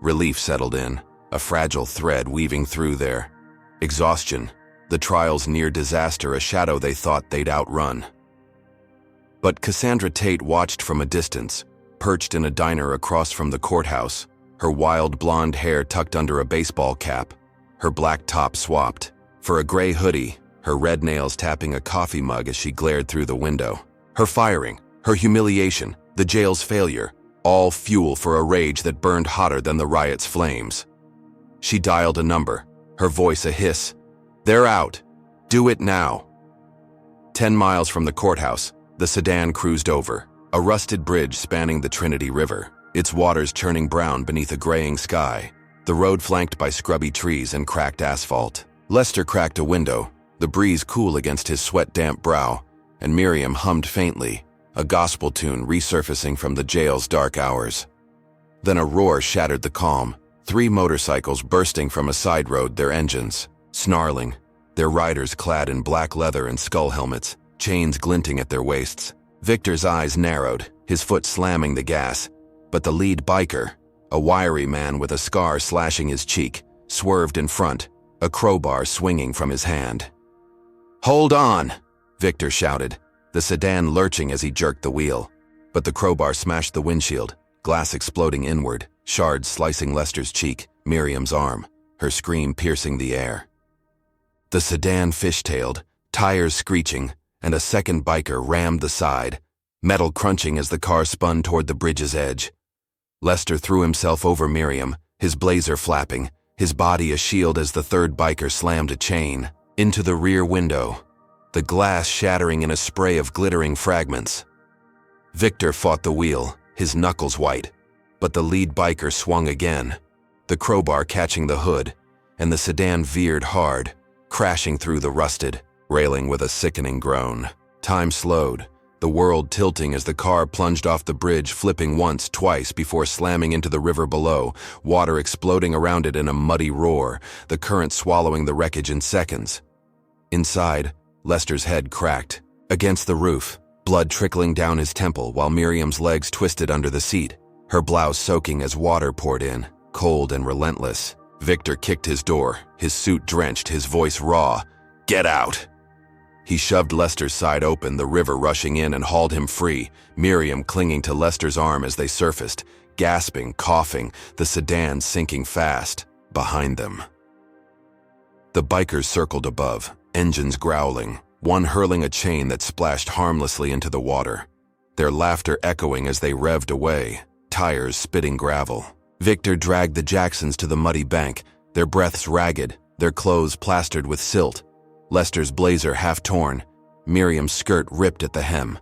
Relief settled in, a fragile thread weaving through there. Exhaustion, the trial's near disaster, a shadow they thought they'd outrun. But Cassandra Tate watched from a distance, perched in a diner across from the courthouse, her wild blonde hair tucked under a baseball cap, her black top swapped for a gray hoodie, her red nails tapping a coffee mug as she glared through the window. Her firing, her humiliation, the jail's failure, all fuel for a rage that burned hotter than the riot's flames. She dialed a number, her voice a hiss. "They're out. Do it now." 10 miles from the courthouse, the sedan cruised over, a rusted bridge spanning the Trinity River, its waters churning brown beneath a graying sky, the road flanked by scrubby trees and cracked asphalt. Lester cracked a window, the breeze cool against his sweat-damp brow, and Miriam hummed faintly, a gospel tune resurfacing from the jail's dark hours. Then a roar shattered the calm, 3 motorcycles bursting from a side road, their engines snarling, their riders clad in black leather and skull helmets, chains glinting at their waists. Victor's eyes narrowed, his foot slamming the gas, but the lead biker, a wiry man with a scar slashing his cheek, swerved in front, a crowbar swinging from his hand. "Hold on!" Victor shouted, the sedan lurching as he jerked the wheel. But the crowbar smashed the windshield, glass exploding inward, shards slicing Lester's cheek, Miriam's arm, her scream piercing the air. The sedan fishtailed, tires screeching, and a second biker rammed the side, metal crunching as the car spun toward the bridge's edge. Lester threw himself over Miriam, his blazer flapping, his body a shield as the third biker slammed a chain into the rear window, the glass shattering in a spray of glittering fragments. Victor fought the wheel, his knuckles white, but the lead biker swung again, the crowbar catching the hood, and the sedan veered hard, crashing through the rusted railing with a sickening groan. Time slowed, the world tilting as the car plunged off the bridge, flipping once, twice before slamming into the river below, water exploding around it in a muddy roar, the current swallowing the wreckage in seconds. Inside, Lester's head cracked against the roof, blood trickling down his temple while Miriam's legs twisted under the seat, her blouse soaking as water poured in, cold and relentless. Victor kicked his door, his suit drenched, his voice raw. "Get out!" He shoved Lester's side open, the river rushing in, and hauled him free, Miriam clinging to Lester's arm as they surfaced, gasping, coughing, the sedan sinking fast behind them. The bikers circled above, engines growling, one hurling a chain that splashed harmlessly into the water, their laughter echoing as they revved away, tires spitting gravel. Victor dragged the Jacksons to the muddy bank, their breaths ragged, their clothes plastered with silt, Lester's blazer half torn, Miriam's skirt ripped at the hem.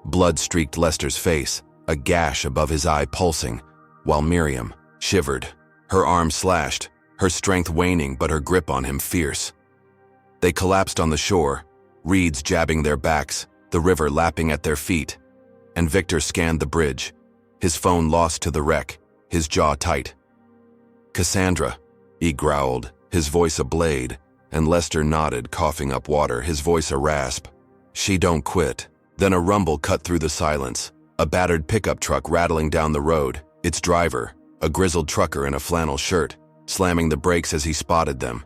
Blood streaked Lester's face, a gash above his eye pulsing, while Miriam shivered, her arm slashed, her strength waning but her grip on him fierce. They collapsed on the shore, reeds jabbing their backs, the river lapping at their feet, and Victor scanned the bridge, his phone lost to the wreck, his jaw tight. "Cassandra," he growled, his voice a blade, and Lester nodded, coughing up water, his voice a rasp. "She don't quit." Then a rumble cut through the silence, a battered pickup truck rattling down the road, its driver, a grizzled trucker in a flannel shirt, slamming the brakes as he spotted them.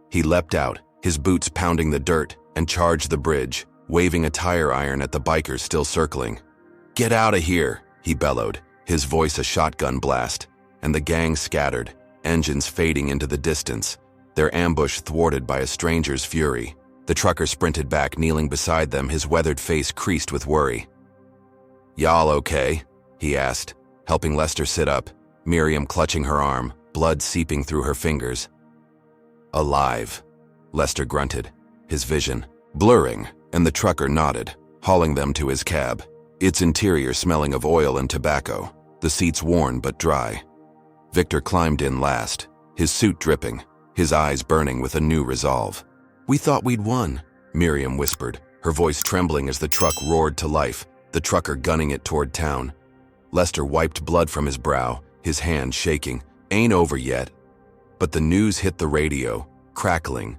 He leapt out, his boots pounding the dirt, and charged the bridge, waving a tire iron at the bikers still circling. "Get out of here," he bellowed, his voice a shotgun blast, and the gang scattered, engines fading into the distance, their ambush thwarted by a stranger's fury. The trucker sprinted back, kneeling beside them, his weathered face creased with worry. "Y'all okay?" he asked, helping Lester sit up, Miriam clutching her arm, blood seeping through her fingers. "Alive," Lester grunted, his vision blurring, and the trucker nodded, hauling them to his cab, its interior smelling of oil and tobacco, the seats worn but dry. Victor climbed in last, his suit dripping, his eyes burning with a new resolve. "We thought we'd won," Miriam whispered, her voice trembling as the truck roared to life, the trucker gunning it toward town. Lester wiped blood from his brow, his hand shaking. "Ain't over yet." But the news hit the radio, crackling.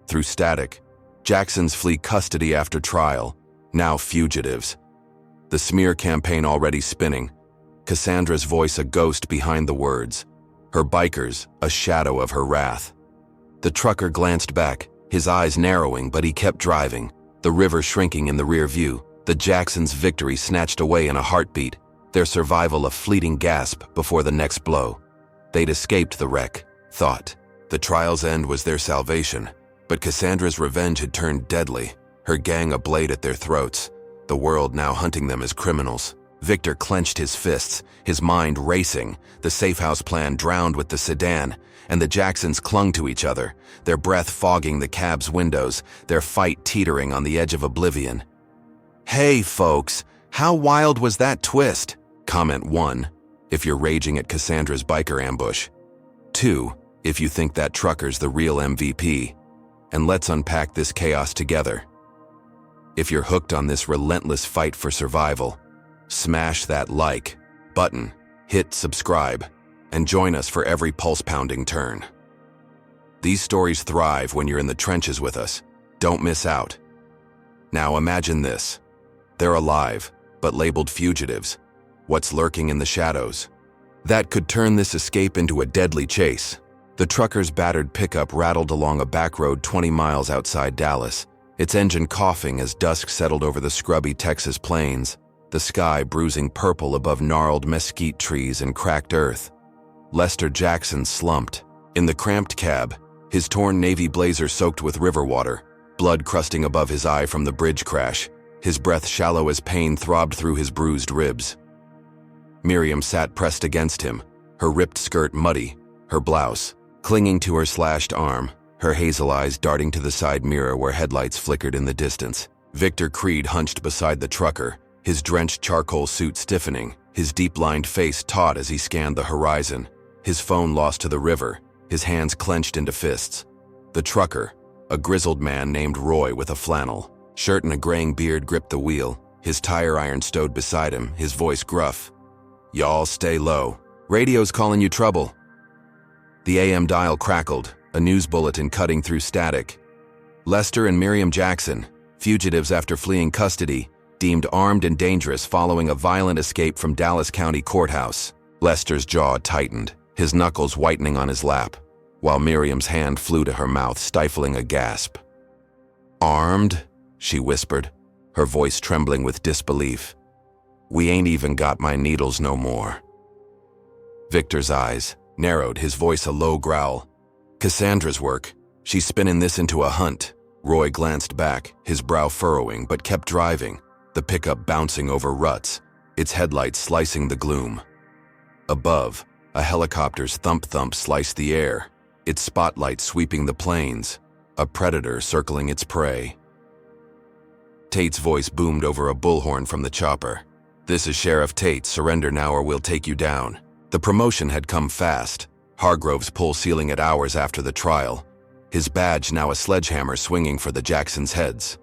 Through static, Jacksons flee custody after trial, now fugitives. The smear campaign already spinning, Cassandra's voice a ghost behind the words, her bikers a shadow of her wrath. The trucker glanced back, his eyes narrowing, but he kept driving, the river shrinking in the rear view, the Jacksons' victory snatched away in a heartbeat, their survival a fleeting gasp before the next blow. They'd escaped the wreck, thought. The trial's end was their salvation, but Cassandra's revenge had turned deadly, her gang a blade at their throats, the world now hunting them as criminals. Victor clenched his fists, his mind racing, the safe-house plan drowned with the sedan, and the Jacksons clung to each other, their breath fogging the cab's windows, their fight teetering on the edge of oblivion. "Hey, folks, how wild was that twist?" Comment 1, if you're raging at Cassandra's biker ambush. 2, if you think that trucker's the real MVP. And let's unpack this chaos together. If you're hooked on this relentless fight for survival, smash that like button, hit subscribe, and join us for every pulse-pounding turn. These stories thrive when you're in the trenches with us. Don't miss out. Now imagine this. They're alive, but labeled fugitives. What's lurking in the shadows? That could turn this escape into a deadly chase. The trucker's battered pickup rattled along a back road 20 miles outside Dallas, its engine coughing as dusk settled over the scrubby Texas plains, the sky bruising purple above gnarled mesquite trees and cracked earth. Lester Jackson slumped. In the cramped cab, his torn navy blazer soaked with river water, blood crusting above his eye from the bridge crash, his breath shallow as pain throbbed through his bruised ribs. Miriam sat pressed against him, her ripped skirt muddy, her blouse clinging to her slashed arm, her hazel eyes darting to the side mirror where headlights flickered in the distance. Victor Creed hunched beside the trucker, his drenched charcoal suit stiffening, his deep-lined face taut as he scanned the horizon, his phone lost to the river, his hands clenched into fists. The trucker, a grizzled man named Roy with a flannel shirt and a graying beard, gripped the wheel, his tire iron stowed beside him, his voice gruff. "Y'all stay low. Radio's calling you trouble." The AM dial crackled, a news bulletin cutting through static. Lester and Miriam Jackson, fugitives after fleeing custody, deemed armed and dangerous following a violent escape from Dallas County Courthouse. Lester's jaw tightened, his knuckles whitening on his lap, while Miriam's hand flew to her mouth, stifling a gasp. "Armed?" she whispered, her voice trembling with disbelief. "We ain't even got my needles no more." Victor's eyes narrowed, his voice a low growl. "Cassandra's work. She's spinning this into a hunt." Roy glanced back, his brow furrowing, but kept driving, the pickup bouncing over ruts, its headlights slicing the gloom. Above, a helicopter's thump-thump sliced the air, its spotlight sweeping the plains, a predator circling its prey. Tate's voice boomed over a bullhorn from the chopper. "This is Sheriff Tate. Surrender now or we'll take you down." The promotion had come fast, Hargrove's pull sealing it hours after the trial, his badge now a sledgehammer swinging for the Jacksons' heads.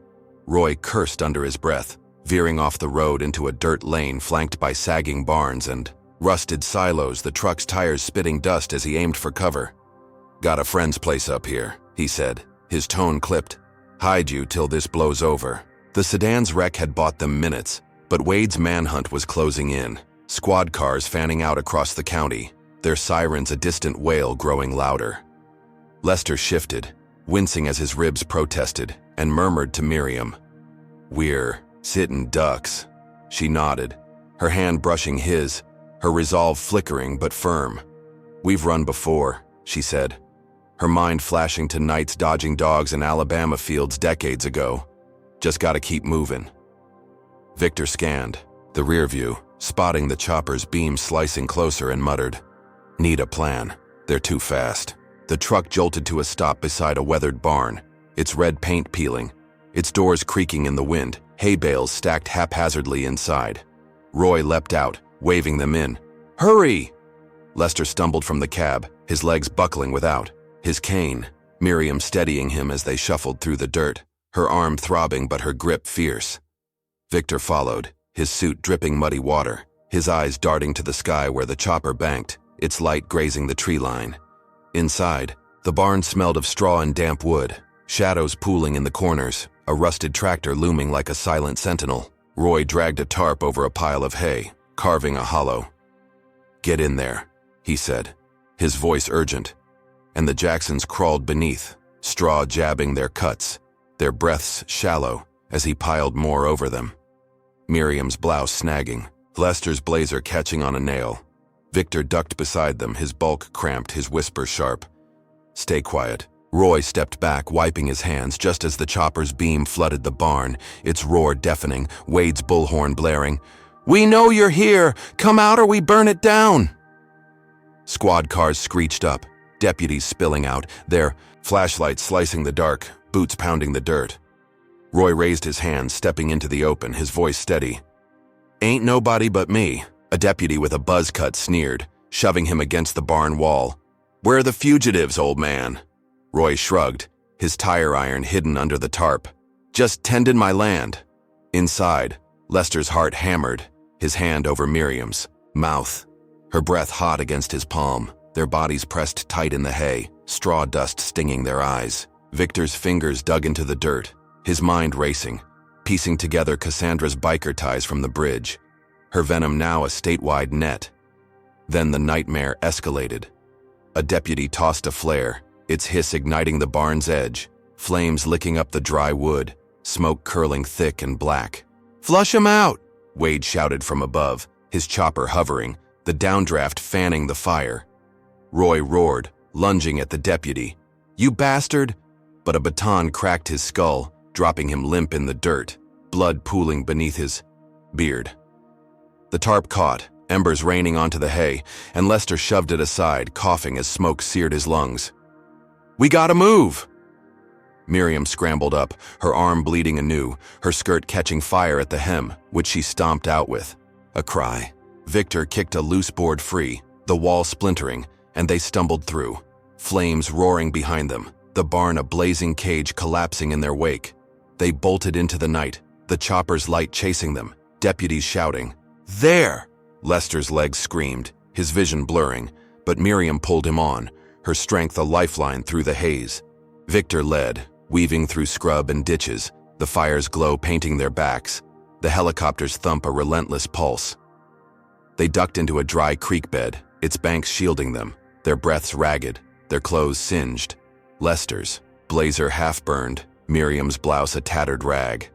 Roy cursed under his breath, veering off the road into a dirt lane flanked by sagging barns and rusted silos, the truck's tires spitting dust as he aimed for cover. "Got a friend's place up here," he said, his tone clipped. "Hide you till this blows over." The sedan's wreck had bought them minutes, but Wade's manhunt was closing in, squad cars fanning out across the county, their sirens a distant wail growing louder. Lester shifted, wincing as his ribs protested, and murmured to Miriam, "We're sittin' ducks." She nodded, her hand brushing his, her resolve flickering but firm. "We've run before," she said, her mind flashing to nights dodging dogs in Alabama fields decades ago. "Just gotta keep moving." Victor scanned the rear view, spotting the chopper's beam slicing closer, and muttered, "Need a plan." They're too fast. The truck jolted to a stop beside a weathered barn, its red paint peeling, its doors creaking in the wind, hay bales stacked haphazardly inside. Roy leapt out, waving them in. "Hurry!" Lester stumbled from the cab, his legs buckling without. His cane, Miriam steadying him as they shuffled through the dirt, her arm throbbing but her grip fierce. Victor followed, his suit dripping muddy water, his eyes darting to the sky where the chopper banked, its light grazing the tree line. Inside, the barn smelled of straw and damp wood, shadows pooling in the corners, a rusted tractor looming like a silent sentinel. Roy dragged a tarp over a pile of hay, carving a hollow. "Get in there," he said, his voice urgent, and the Jacksons crawled beneath, straw jabbing their cuts, their breaths shallow as he piled more over them. Miriam's blouse snagging, Lester's blazer catching on a nail. Victor ducked beside them, his bulk cramped, his whisper sharp. "Stay quiet." Roy stepped back, wiping his hands just as the chopper's beam flooded the barn, its roar deafening, Wade's bullhorn blaring. "We know you're here! Come out or we burn it down!" Squad cars screeched up, deputies spilling out, their flashlights slicing the dark, boots pounding the dirt. Roy raised his hands, stepping into the open, his voice steady. "Ain't nobody but me," a deputy with a buzz cut sneered, shoving him against the barn wall. "Where are the fugitives, old man?" Roy shrugged, his tire iron hidden under the tarp. "Just tending my land." Inside, Lester's heart hammered, his hand over Miriam's mouth, her breath hot against his palm, their bodies pressed tight in the hay, straw dust stinging their eyes. Victor's fingers dug into the dirt, his mind racing, piecing together Cassandra's biker ties from the bridge, her venom now a statewide net. Then the nightmare escalated. A deputy tossed a flare, its hiss igniting the barn's edge, flames licking up the dry wood, smoke curling thick and black. "Flush 'em out!" Wade shouted from above, his chopper hovering, the downdraft fanning the fire. Roy roared, lunging at the deputy. "You bastard!" But a baton cracked his skull, dropping him limp in the dirt, blood pooling beneath his beard. The tarp caught, embers raining onto the hay, and Lester shoved it aside, coughing as smoke seared his lungs. "We gotta move!" Miriam scrambled up, her arm bleeding anew, her skirt catching fire at the hem, which she stomped out with. A cry. Victor kicked a loose board free, the wall splintering, and they stumbled through. Flames roaring behind them, the barn a blazing cage collapsing in their wake. They bolted into the night, the chopper's light chasing them, deputies shouting. "There!" Lester's legs screamed, his vision blurring, but Miriam pulled him on, her strength a lifeline through the haze. Victor led, weaving through scrub and ditches, the fire's glow painting their backs, the helicopter's thump a relentless pulse. They ducked into a dry creek bed, its banks shielding them, their breaths ragged, their clothes singed. Lester's blazer half-burned, Miriam's blouse a tattered rag.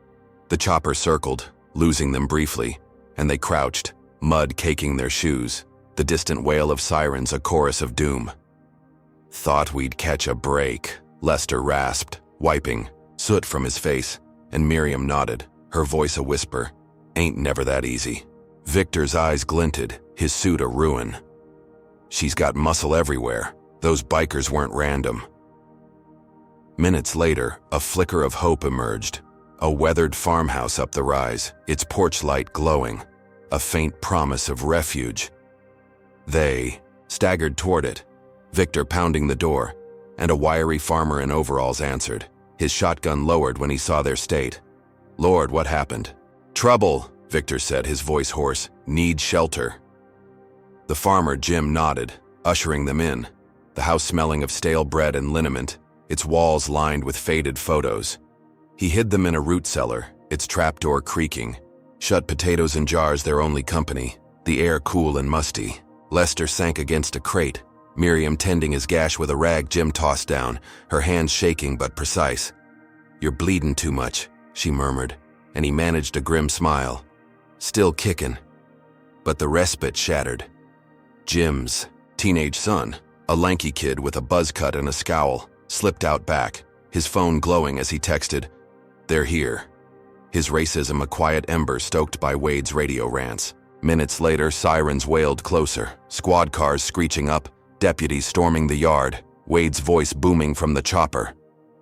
The chopper circled, losing them briefly, and they crouched, mud caking their shoes, the distant wail of sirens a chorus of doom. "Thought we'd catch a break," Lester rasped, wiping soot from his face, and Miriam nodded, her voice a whisper. "Ain't never that easy." Victor's eyes glinted, his suit a ruin. "She's got muscle everywhere. Those bikers weren't random." Minutes later, a flicker of hope emerged. A weathered farmhouse up the rise, its porch light glowing, a faint promise of refuge. They staggered toward it, Victor pounding the door, and a wiry farmer in overalls answered, his shotgun lowered when he saw their state. "Lord, what happened?" "Trouble," Victor said, his voice hoarse. "Need shelter." The farmer, Jim, nodded, ushering them in, the house smelling of stale bread and liniment, its walls lined with faded photos. He hid them in a root cellar, its trapdoor creaking, shut potatoes in jars their only company, the air cool and musty. Lester sank against a crate, Miriam tending his gash with a rag Jim tossed down, her hands shaking but precise. "You're bleeding too much," she murmured, and he managed a grim smile. "Still kicking." But the respite shattered. Jim's teenage son, a lanky kid with a buzz cut and a scowl, slipped out back, his phone glowing as he texted, "They're here." His racism a quiet ember stoked by Wade's radio rants. Minutes later, sirens wailed closer, squad cars screeching up, Deputies storming the yard, Wade's voice booming from the chopper.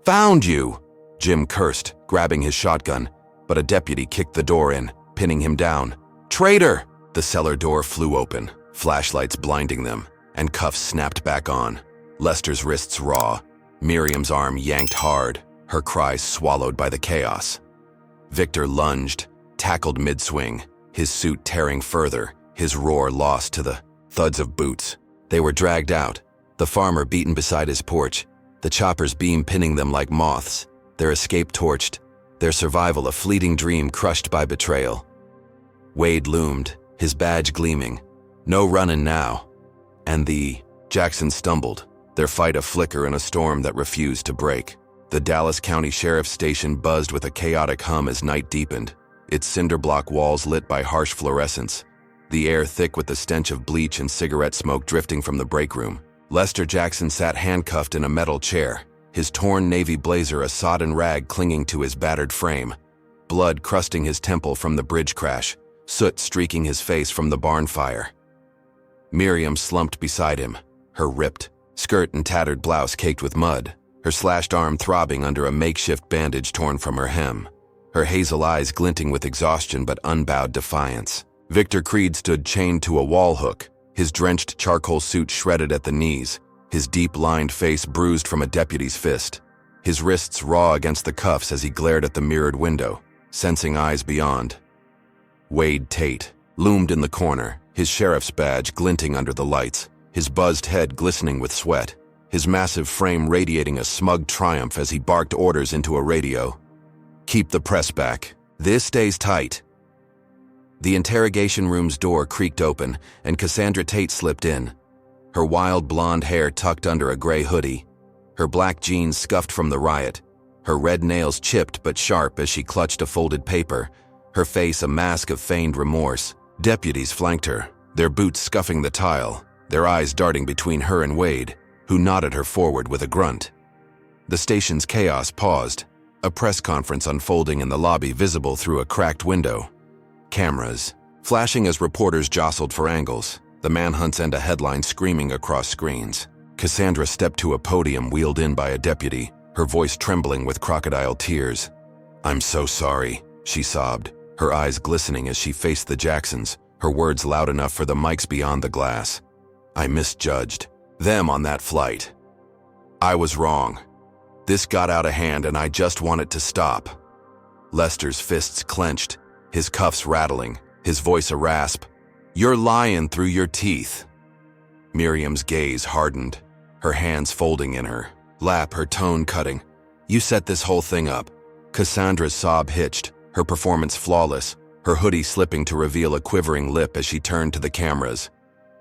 "Found you!" Jim cursed, grabbing his shotgun, but a deputy kicked the door in, pinning him down. "Traitor!" The cellar door flew open, flashlights blinding them, and cuffs snapped back on. Lester's wrists raw, Miriam's arm yanked hard, her cries swallowed by the chaos. Victor lunged, tackled mid-swing, his suit tearing further, his roar lost to the thuds of boots. They were dragged out, the farmer beaten beside his porch, the chopper's beam pinning them like moths, their escape torched, their survival a fleeting dream crushed by betrayal. Wade loomed, his badge gleaming. No runnin' now. And Jackson stumbled, their fight a flicker in a storm that refused to break. The Dallas County Sheriff's Station buzzed with a chaotic hum as night deepened, its cinder block walls lit by harsh fluorescence, the air thick with the stench of bleach and cigarette smoke drifting from the break room. Lester Jackson sat handcuffed in a metal chair, his torn navy blazer a sodden rag clinging to his battered frame, blood crusting his temple from the bridge crash, soot streaking his face from the barn fire. Miriam slumped beside him, her ripped skirt and tattered blouse caked with mud, her slashed arm throbbing under a makeshift bandage torn from her hem, her hazel eyes glinting with exhaustion but unbowed defiance. Victor Creed stood chained to a wall hook, his drenched charcoal suit shredded at the knees, his deep-lined face bruised from a deputy's fist, his wrists raw against the cuffs as he glared at the mirrored window, sensing eyes beyond. Wade Tate loomed in the corner, his sheriff's badge glinting under the lights, his buzzed head glistening with sweat, his massive frame radiating a smug triumph as he barked orders into a radio. "Keep the press back. This stays tight." The interrogation room's door creaked open, and Cassandra Tate slipped in, her wild blonde hair tucked under a gray hoodie, her black jeans scuffed from the riot, her red nails chipped but sharp as she clutched a folded paper, her face a mask of feigned remorse. Deputies flanked her, their boots scuffing the tile, their eyes darting between her and Wade, who nodded her forward with a grunt. The station's chaos paused, a press conference unfolding in the lobby visible through a cracked window. Cameras, flashing as reporters jostled for angles, the manhunts and a headline screaming across screens. Cassandra stepped to a podium wheeled in by a deputy, her voice trembling with crocodile tears. "I'm so sorry," she sobbed, her eyes glistening as she faced the Jacksons, her words loud enough for the mics beyond the glass. "I misjudged them on that flight. I was wrong. This got out of hand and I just want it to stop." Lester's fists clenched, his cuffs rattling, his voice a rasp. "You're lying through your teeth." Miriam's gaze hardened, her hands folding in her lap, her tone cutting. "You set this whole thing up." Cassandra's sob hitched, her performance flawless, her hoodie slipping to reveal a quivering lip as she turned to the cameras.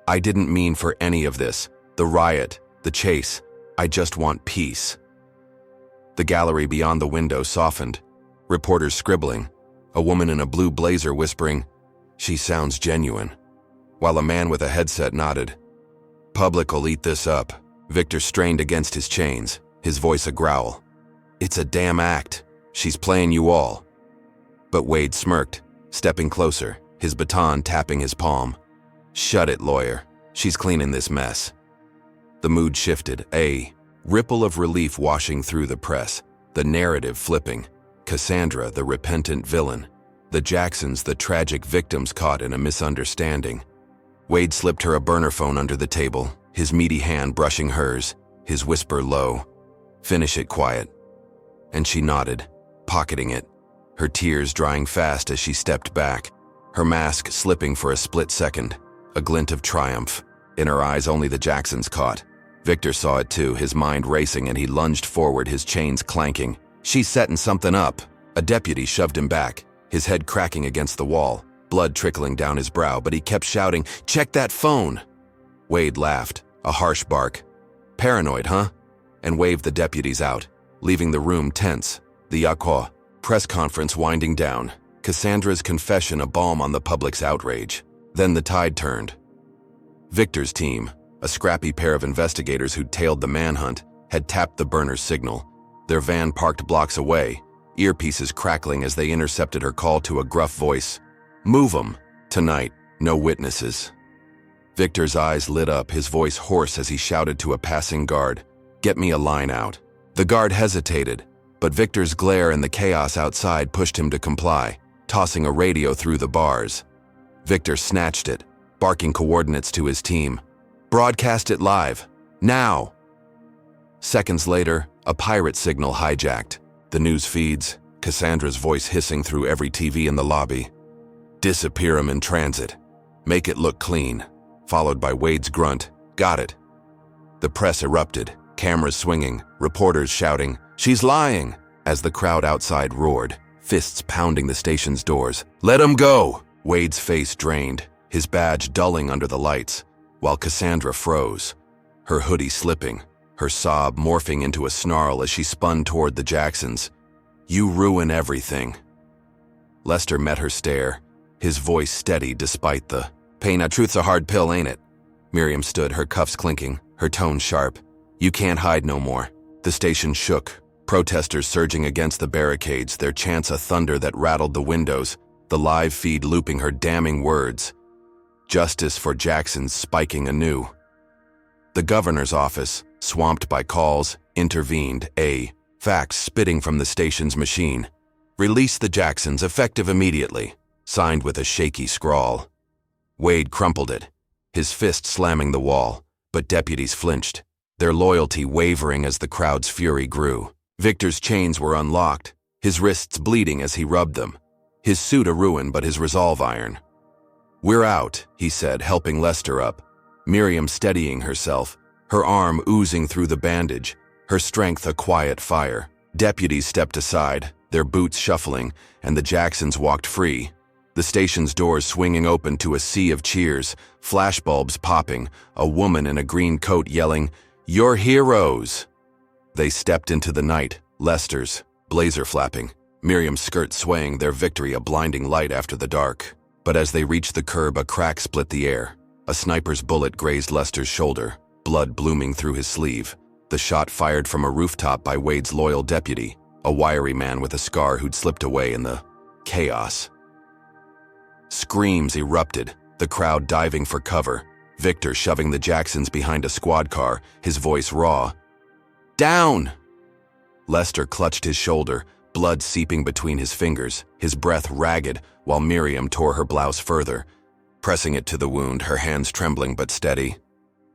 "I didn't mean for any of this. The riot, the chase. I just want peace." The gallery beyond the window softened, reporters scribbling, a woman in a blue blazer whispering, "She sounds genuine," while a man with a headset nodded. "Public'll eat this up." Victor strained against his chains, his voice a growl. "It's a damn act. She's playing you all." But Wade smirked, stepping closer, his baton tapping his palm. "Shut it, lawyer. She's cleaning this mess." The mood shifted, a ripple of relief washing through the press, the narrative flipping. Cassandra, the repentant villain. The Jacksons, the tragic victims caught in a misunderstanding. Wade slipped her a burner phone under the table, his meaty hand brushing hers, his whisper low, "Finish it quiet." And she nodded, pocketing it, her tears drying fast as she stepped back, her mask slipping for a split second, a glint of triumph. In her eyes only the Jacksons caught. Victor saw it too, his mind racing, and he lunged forward, his chains clanking. "She's setting something up." A deputy shoved him back, his head cracking against the wall, blood trickling down his brow, but he kept shouting, "Check that phone!" Wade laughed, a harsh bark. "Paranoid, huh?" and waved the deputies out, leaving the room tense, the Yakwa press conference winding down, Cassandra's confession a balm on the public's outrage. Then the tide turned. Victor's team, a scrappy pair of investigators who'd tailed the manhunt, had tapped the burner's signal, their van parked blocks away, earpieces crackling as they intercepted her call to a gruff voice. "Move 'em. Tonight, no witnesses." Victor's eyes lit up, his voice hoarse as he shouted to a passing guard, "Get me a line out." The guard hesitated, but Victor's glare and the chaos outside pushed him to comply, tossing a radio through the bars. Victor snatched it, barking coordinates to his team. "Broadcast it live. Now!" Seconds later, a pirate signal hijacked. The news feeds, Cassandra's voice hissing through every TV in the lobby. "Disappear 'em in transit. Make it look clean," followed by Wade's grunt, "Got it." The press erupted, cameras swinging, reporters shouting, "She's lying!" as the crowd outside roared, fists pounding the station's doors. "Let 'em go!" Wade's face drained, his badge dulling under the lights, while Cassandra froze, her hoodie slipping, her sob morphing into a snarl as she spun toward the Jacksons. "You ruin everything." Lester met her stare, his voice steady despite the pain. "Truth's a hard pill, ain't it?" Miriam stood, her cuffs clinking, her tone sharp. "You can't hide no more." The station shook, protesters surging against the barricades, their chants a thunder that rattled the windows, the live feed looping her damning words. Justice for Jackson's spiking anew. The governor's office, swamped by calls, intervened, a fax spitting from the station's machine. "Release the Jacksons, effective immediately," signed with a shaky scrawl. Wade crumpled it, his fist slamming the wall, but deputies flinched, their loyalty wavering as the crowd's fury grew. Victor's chains were unlocked, his wrists bleeding as he rubbed them, his suit a ruin but his resolve iron. "We're out," he said, helping Lester up. Miriam steadying herself, her arm oozing through the bandage, her strength a quiet fire. Deputies stepped aside, their boots shuffling, and the Jacksons walked free. The station's doors swinging open to a sea of cheers, flashbulbs popping, a woman in a green coat yelling, "You're heroes!" They stepped into the night, Lester's, blazer flapping, Miriam's skirt swaying, their victory a blinding light after the dark. But as they reached the curb, a crack split the air. A sniper's bullet grazed Lester's shoulder, blood blooming through his sleeve. The shot fired from a rooftop by Wade's loyal deputy, a wiry man with a scar who'd slipped away in the chaos. Screams erupted, the crowd diving for cover, Victor shoving the Jacksons behind a squad car, his voice raw. "Down!" Lester clutched his shoulder, blood seeping between his fingers, his breath ragged, while Miriam tore her blouse further, pressing it to the wound, her hands trembling but steady.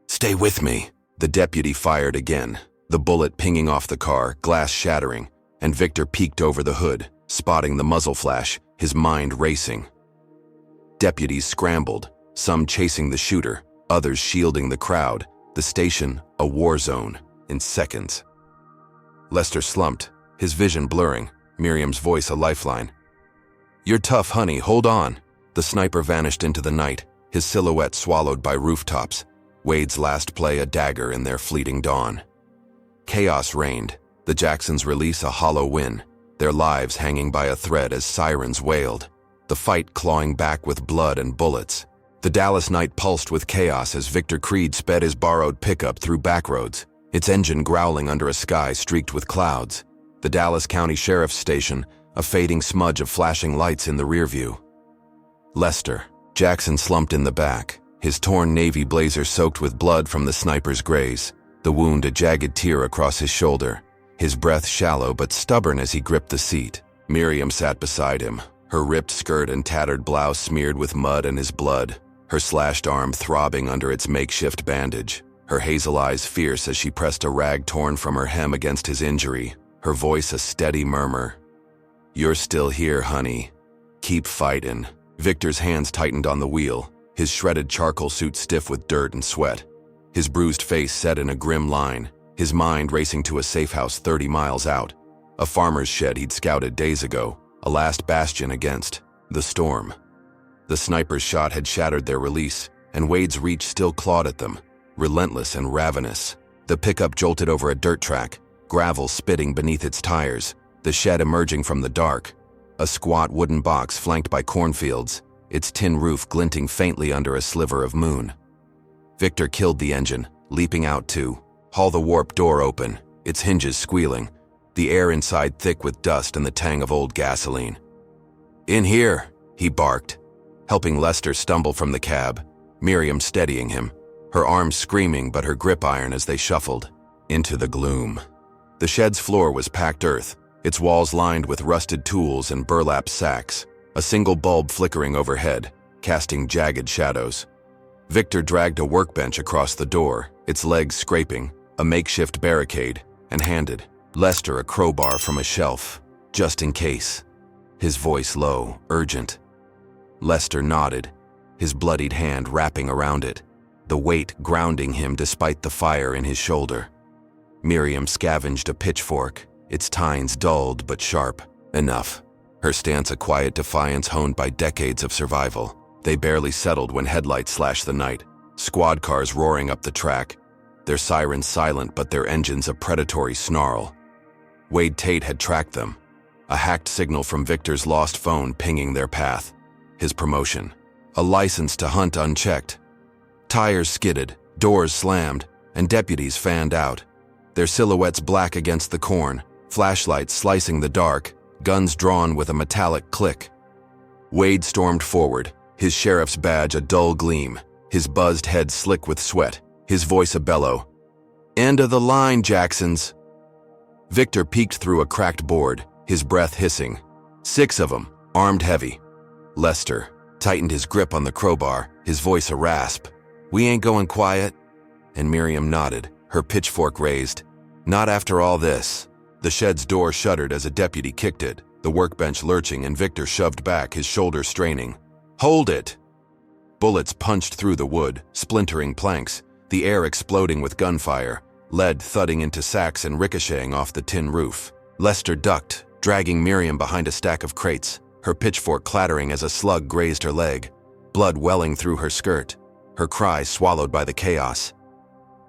"Stay with me." The deputy fired again, the bullet pinging off the car, glass shattering, and Victor peeked over the hood, spotting the muzzle flash, his mind racing. Deputies scrambled, some chasing the shooter, others shielding the crowd, the station a war zone in seconds. Lester slumped, his vision blurring, Miriam's voice a lifeline. "You're tough, honey, hold on." The sniper vanished into the night, his silhouette swallowed by rooftops, Wade's last play a dagger in their fleeting dawn. Chaos reigned, the Jacksons release a hollow win, their lives hanging by a thread as sirens wailed, the fight clawing back with blood and bullets. The Dallas night pulsed with chaos as Victor Creed sped his borrowed pickup through backroads, its engine growling under a sky streaked with clouds. The Dallas County Sheriff's Station, a fading smudge of flashing lights in the rearview. Lester, Jackson slumped in the back, his torn navy blazer soaked with blood from the sniper's graze, the wound a jagged tear across his shoulder, his breath shallow but stubborn as he gripped the seat. Miriam sat beside him, her ripped skirt and tattered blouse smeared with mud and his blood, her slashed arm throbbing under its makeshift bandage, her hazel eyes fierce as she pressed a rag torn from her hem against his injury, her voice a steady murmur. "You're still here, honey. Keep fightin'." Victor's hands tightened on the wheel, his shredded charcoal suit stiff with dirt and sweat, his bruised face set in a grim line, his mind racing to a safe house 30 miles out, a farmer's shed he'd scouted days ago, a last bastion against the storm. The sniper's shot had shattered their release, and Wade's reach still clawed at them, relentless and ravenous. The pickup jolted over a dirt track, gravel spitting beneath its tires, the shed emerging from the dark, a squat wooden box flanked by cornfields, its tin roof glinting faintly under a sliver of moon. Victor killed the engine, leaping out to haul the warp door open, its hinges squealing, the air inside thick with dust and the tang of old gasoline. "In here," he barked, helping Lester stumble from the cab. Miriam steadying him, her arms screaming but her grip iron as they shuffled into the gloom. The shed's floor was packed earth, its walls lined with rusted tools and burlap sacks, a single bulb flickering overhead, casting jagged shadows. Victor dragged a workbench across the door, its legs scraping, a makeshift barricade, and handed Lester a crowbar from a shelf, just in case. His voice low, urgent. Lester nodded, his bloodied hand wrapping around it, the weight grounding him despite the fire in his shoulder. Miriam scavenged a pitchfork, its tines dulled but sharp. Enough. Her stance a quiet defiance honed by decades of survival. They barely settled when headlights slashed the night, squad cars roaring up the track, their sirens silent but their engines a predatory snarl. Wade Tate had tracked them, a hacked signal from Victor's lost phone pinging their path. His promotion, a license to hunt unchecked. Tires skidded, doors slammed, and deputies fanned out, their silhouettes black against the corn, flashlights slicing the dark, guns drawn with a metallic click. Wade stormed forward, his sheriff's badge a dull gleam, his buzzed head slick with sweat, his voice a bellow. "End of the line, Jacksons." Victor peeked through a cracked board, his breath hissing. 6 of them, armed heavy. Lester tightened his grip on the crowbar, his voice a rasp. "We ain't going quiet." And Miriam nodded, her pitchfork raised. "Not after all this." The shed's door shuddered as a deputy kicked it, the workbench lurching and Victor shoved back, his shoulder straining. "Hold it!" Bullets punched through the wood, splintering planks, the air exploding with gunfire, lead thudding into sacks and ricocheting off the tin roof. Lester ducked, dragging Miriam behind a stack of crates, her pitchfork clattering as a slug grazed her leg, blood welling through her skirt, her cry swallowed by the chaos.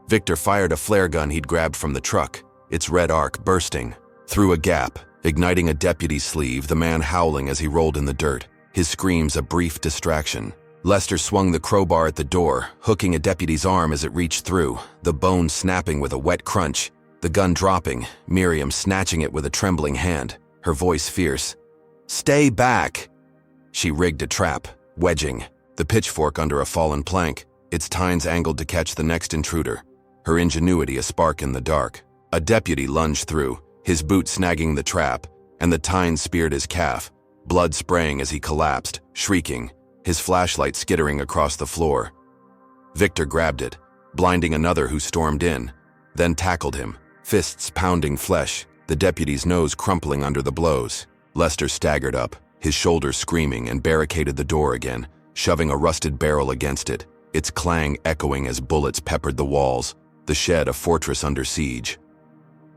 Victor fired a flare gun he'd grabbed from the truck, its red arc bursting. Through a gap, igniting a deputy's sleeve, the man howling as he rolled in the dirt, his screams a brief distraction. Lester swung the crowbar at the door, hooking a deputy's arm as it reached through, the bone snapping with a wet crunch, the gun dropping, Miriam snatching it with a trembling hand, her voice fierce. "Stay back!" She rigged a trap, wedging, the pitchfork under a fallen plank, its tines angled to catch the next intruder, her ingenuity a spark in the dark. A deputy lunged through, his boot snagging the trap, and the tines speared his calf, blood spraying as he collapsed, shrieking, his flashlight skittering across the floor. Victor grabbed it, blinding another who stormed in, then tackled him, fists pounding flesh, the deputy's nose crumpling under the blows. Lester staggered up, his shoulders screaming, and barricaded the door again, shoving a rusted barrel against it, its clang echoing as bullets peppered the walls, the shed a fortress under siege.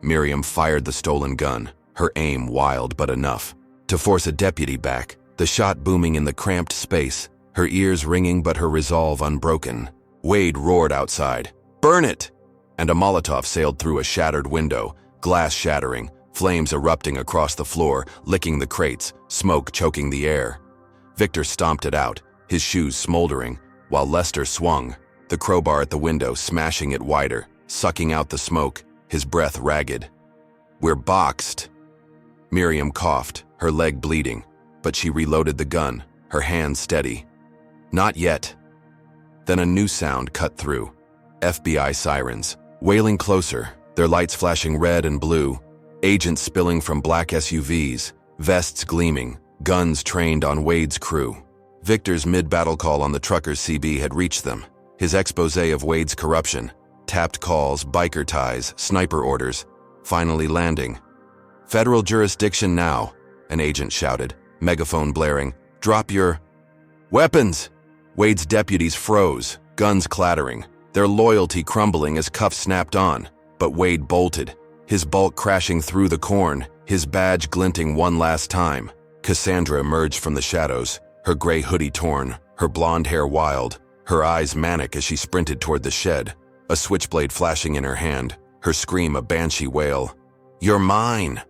Miriam fired the stolen gun, her aim wild but enough to force a deputy back, the shot booming in the cramped space, her ears ringing but her resolve unbroken. Wade roared outside, "Burn it!" And a Molotov sailed through a shattered window, glass shattering, flames erupting across the floor, licking the crates, smoke choking the air. Victor stomped it out, his shoes smoldering, while Lester swung, the crowbar at the window smashing it wider, sucking out the smoke, his breath ragged. "We're boxed." Miriam coughed, her leg bleeding, but she reloaded the gun, her hand steady. "Not yet." Then a new sound cut through. FBI sirens, wailing closer, their lights flashing red and blue, agents spilling from black SUVs, vests gleaming, guns trained on Wade's crew. Victor's mid-battle call on the trucker's CB had reached them, his exposé of Wade's corruption, tapped calls, biker ties, sniper orders, finally landing. "Federal jurisdiction now," an agent shouted, megaphone blaring. "Drop your weapons!" Wade's deputies froze, guns clattering, their loyalty crumbling as cuffs snapped on. But Wade bolted, his bulk crashing through the corn, his badge glinting one last time. Cassandra emerged from the shadows, her gray hoodie torn, her blonde hair wild, her eyes manic as she sprinted toward the shed, a switchblade flashing in her hand, her scream a banshee wail. "You're mine!"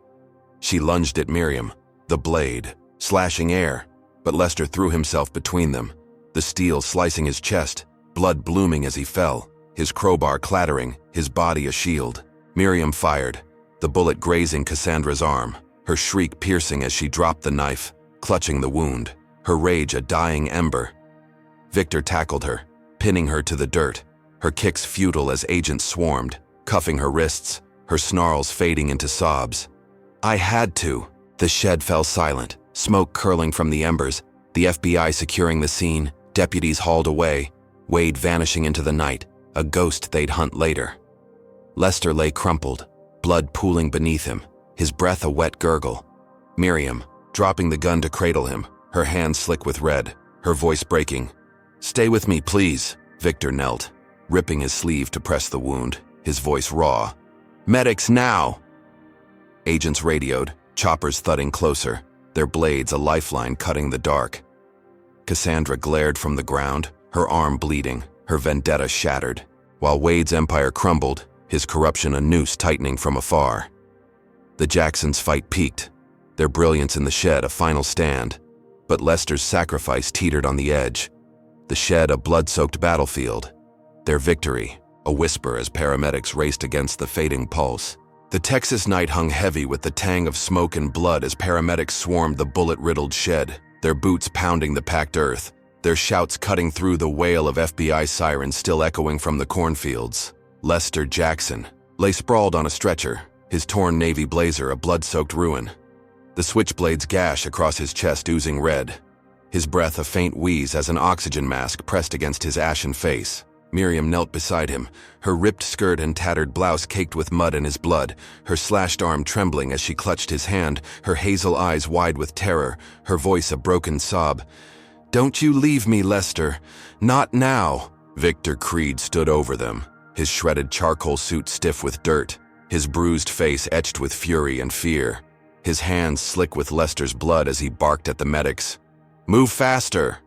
She lunged at Miriam, the blade, slashing air, but Lester threw himself between them, the steel slicing his chest, blood blooming as he fell, his crowbar clattering, his body a shield. Miriam fired, the bullet grazing Cassandra's arm, her shriek piercing as she dropped the knife, clutching the wound, her rage a dying ember. Victor tackled her, pinning her to the dirt, her kicks futile as agents swarmed, cuffing her wrists, her snarls fading into sobs. I had to. The shed fell silent, smoke curling from the embers, the FBI securing the scene, deputies hauled away, Wade vanishing into the night, a ghost they'd hunt later. Lester lay crumpled, blood pooling beneath him, his breath a wet gurgle. Miriam, dropping the gun to cradle him, her hands slick with red, her voice breaking. Stay with me, please. Victor knelt, ripping his sleeve to press the wound, his voice raw. Medics now! Agents radioed, choppers thudding closer, their blades a lifeline cutting the dark. Cassandra glared from the ground, her arm bleeding, her vendetta shattered, while Wade's empire crumbled, his corruption a noose tightening from afar. The Jacksons' fight peaked, their brilliance in the shed a final stand, but Lester's sacrifice teetered on the edge. The shed a blood-soaked battlefield, their victory a whisper as paramedics raced against the fading pulse. The Texas night hung heavy with the tang of smoke and blood as paramedics swarmed the bullet-riddled shed, their boots pounding the packed earth, their shouts cutting through the wail of FBI sirens still echoing from the cornfields. Lester Jackson lay sprawled on a stretcher, his torn navy blazer a blood-soaked ruin, the switchblade's gash across his chest oozing red, his breath a faint wheeze as an oxygen mask pressed against his ashen face. Miriam knelt beside him, her ripped skirt and tattered blouse caked with mud and his blood, her slashed arm trembling as she clutched his hand, her hazel eyes wide with terror, her voice a broken sob. Don't you leave me, Lester. Not now. Victor Creed stood over them, his shredded charcoal suit stiff with dirt, his bruised face etched with fury and fear, his hands slick with Lester's blood as he barked at the medics. Move faster!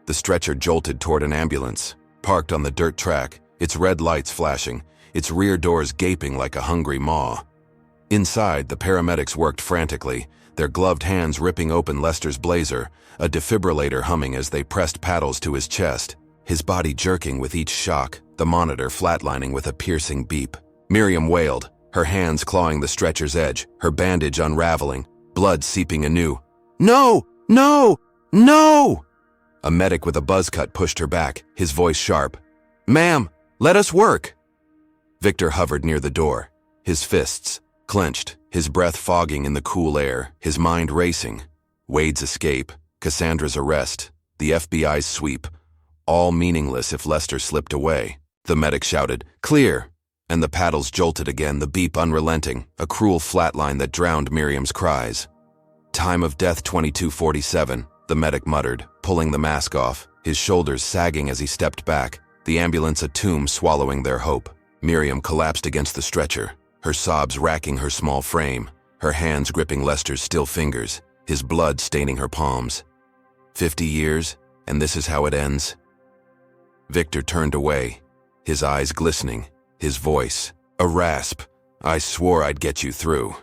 The stretcher jolted toward an ambulance, parked on the dirt track, its red lights flashing, its rear doors gaping like a hungry maw. Inside, the paramedics worked frantically, their gloved hands ripping open Lester's blazer, a defibrillator humming as they pressed paddles to his chest, his body jerking with each shock, the monitor flatlining with a piercing beep. Miriam wailed, her hands clawing the stretcher's edge, her bandage unraveling, blood seeping anew. No! No! No! A medic with a buzz cut pushed her back, his voice sharp. Ma'am, let us work! Victor hovered near the door, his fists clenched, his breath fogging in the cool air, his mind racing. Wade's escape, Cassandra's arrest, the FBI's sweep, all meaningless if Lester slipped away. The medic shouted, Clear! And the paddles jolted again, the beep unrelenting, a cruel flatline that drowned Miriam's cries. Time of death 22:47, the medic muttered, pulling the mask off, his shoulders sagging as he stepped back, the ambulance a tomb swallowing their hope. Miriam collapsed against the stretcher, her sobs racking her small frame, her hands gripping Lester's still fingers, his blood staining her palms. 50 years, and this is how it ends? Victor turned away, his eyes glistening, his voice a rasp. I swore I'd get you through.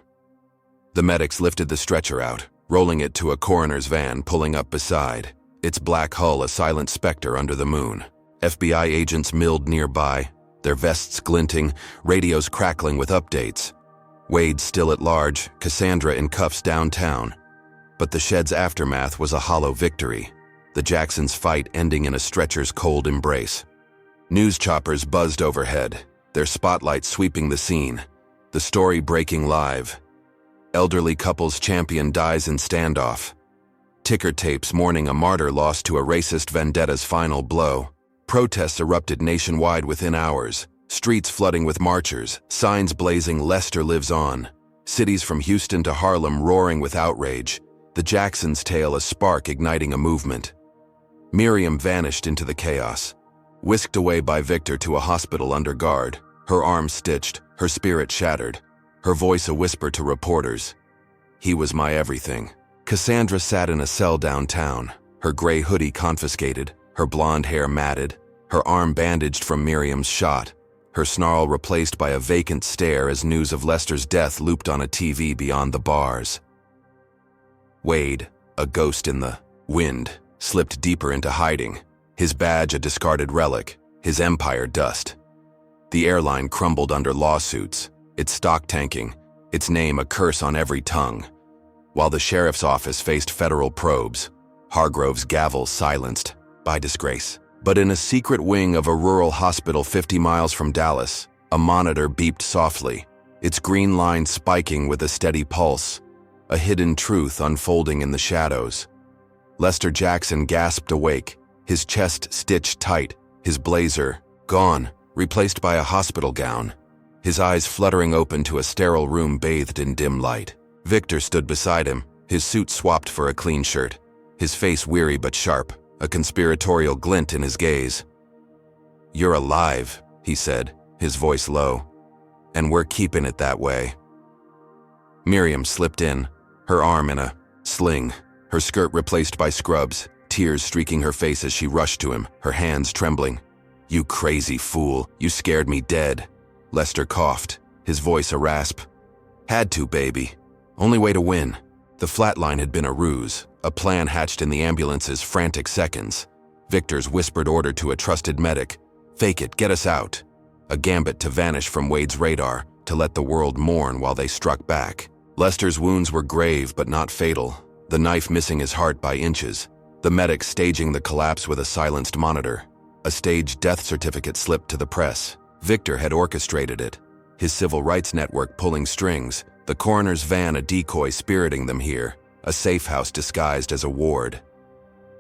The medics lifted the stretcher out, rolling it to a coroner's van pulling up beside, its black hull a silent specter under the moon. FBI agents milled nearby, their vests glinting, radios crackling with updates. Wade still at large, Cassandra in cuffs downtown. But the shed's aftermath was a hollow victory, the Jacksons' fight ending in a stretcher's cold embrace. News choppers buzzed overhead, their spotlight sweeping the scene, the story breaking live. Elderly couple's champion dies in standoff. Ticker tapes mourning a martyr lost to a racist vendetta's final blow. Protests erupted nationwide within hours, streets flooding with marchers, signs blazing Lester lives on. Cities from Houston to Harlem roaring with outrage, the Jacksons' tale a spark igniting a movement. Miriam vanished into the chaos, whisked away by Victor to a hospital under guard, her arm stitched, her spirit shattered, her voice a whisper to reporters. He was my everything. Cassandra sat in a cell downtown, her gray hoodie confiscated, her blonde hair matted, her arm bandaged from Miriam's shot, her snarl replaced by a vacant stare as news of Lester's death looped on a TV beyond the bars. Wade, a ghost in the wind, slipped deeper into hiding, his badge a discarded relic, his empire dust. The airline crumbled under lawsuits, its stock tanking, its name a curse on every tongue. While the sheriff's office faced federal probes, Hargrove's gavel silenced by disgrace. But in a secret wing of a rural hospital 50 miles from Dallas, a monitor beeped softly, its green line spiking with a steady pulse, a hidden truth unfolding in the shadows. Lester Jackson gasped awake, his chest stitched tight, his blazer gone, replaced by a hospital gown, his eyes fluttering open to a sterile room bathed in dim light. Victor stood beside him, his suit swapped for a clean shirt, his face weary but sharp, a conspiratorial glint in his gaze. "You're alive," he said, his voice low, "and we're keeping it that way." Miriam slipped in, her arm in a sling, her skirt replaced by scrubs, tears streaking her face as she rushed to him, her hands trembling. "You crazy fool, you scared me dead." Lester coughed, his voice a rasp. "Had to, baby. Only way to win." The flatline had been a ruse, a plan hatched in the ambulance's frantic seconds. Victor's whispered order to a trusted medic, "Fake it, get us out." A gambit to vanish from Wade's radar, to let the world mourn while they struck back. Lester's wounds were grave but not fatal, the knife missing his heart by inches, the medic staging the collapse with a silenced monitor. A staged death certificate slipped to the press. Victor had orchestrated it, his civil rights network pulling strings, the coroner's van a decoy spiriting them here, a safe house disguised as a ward.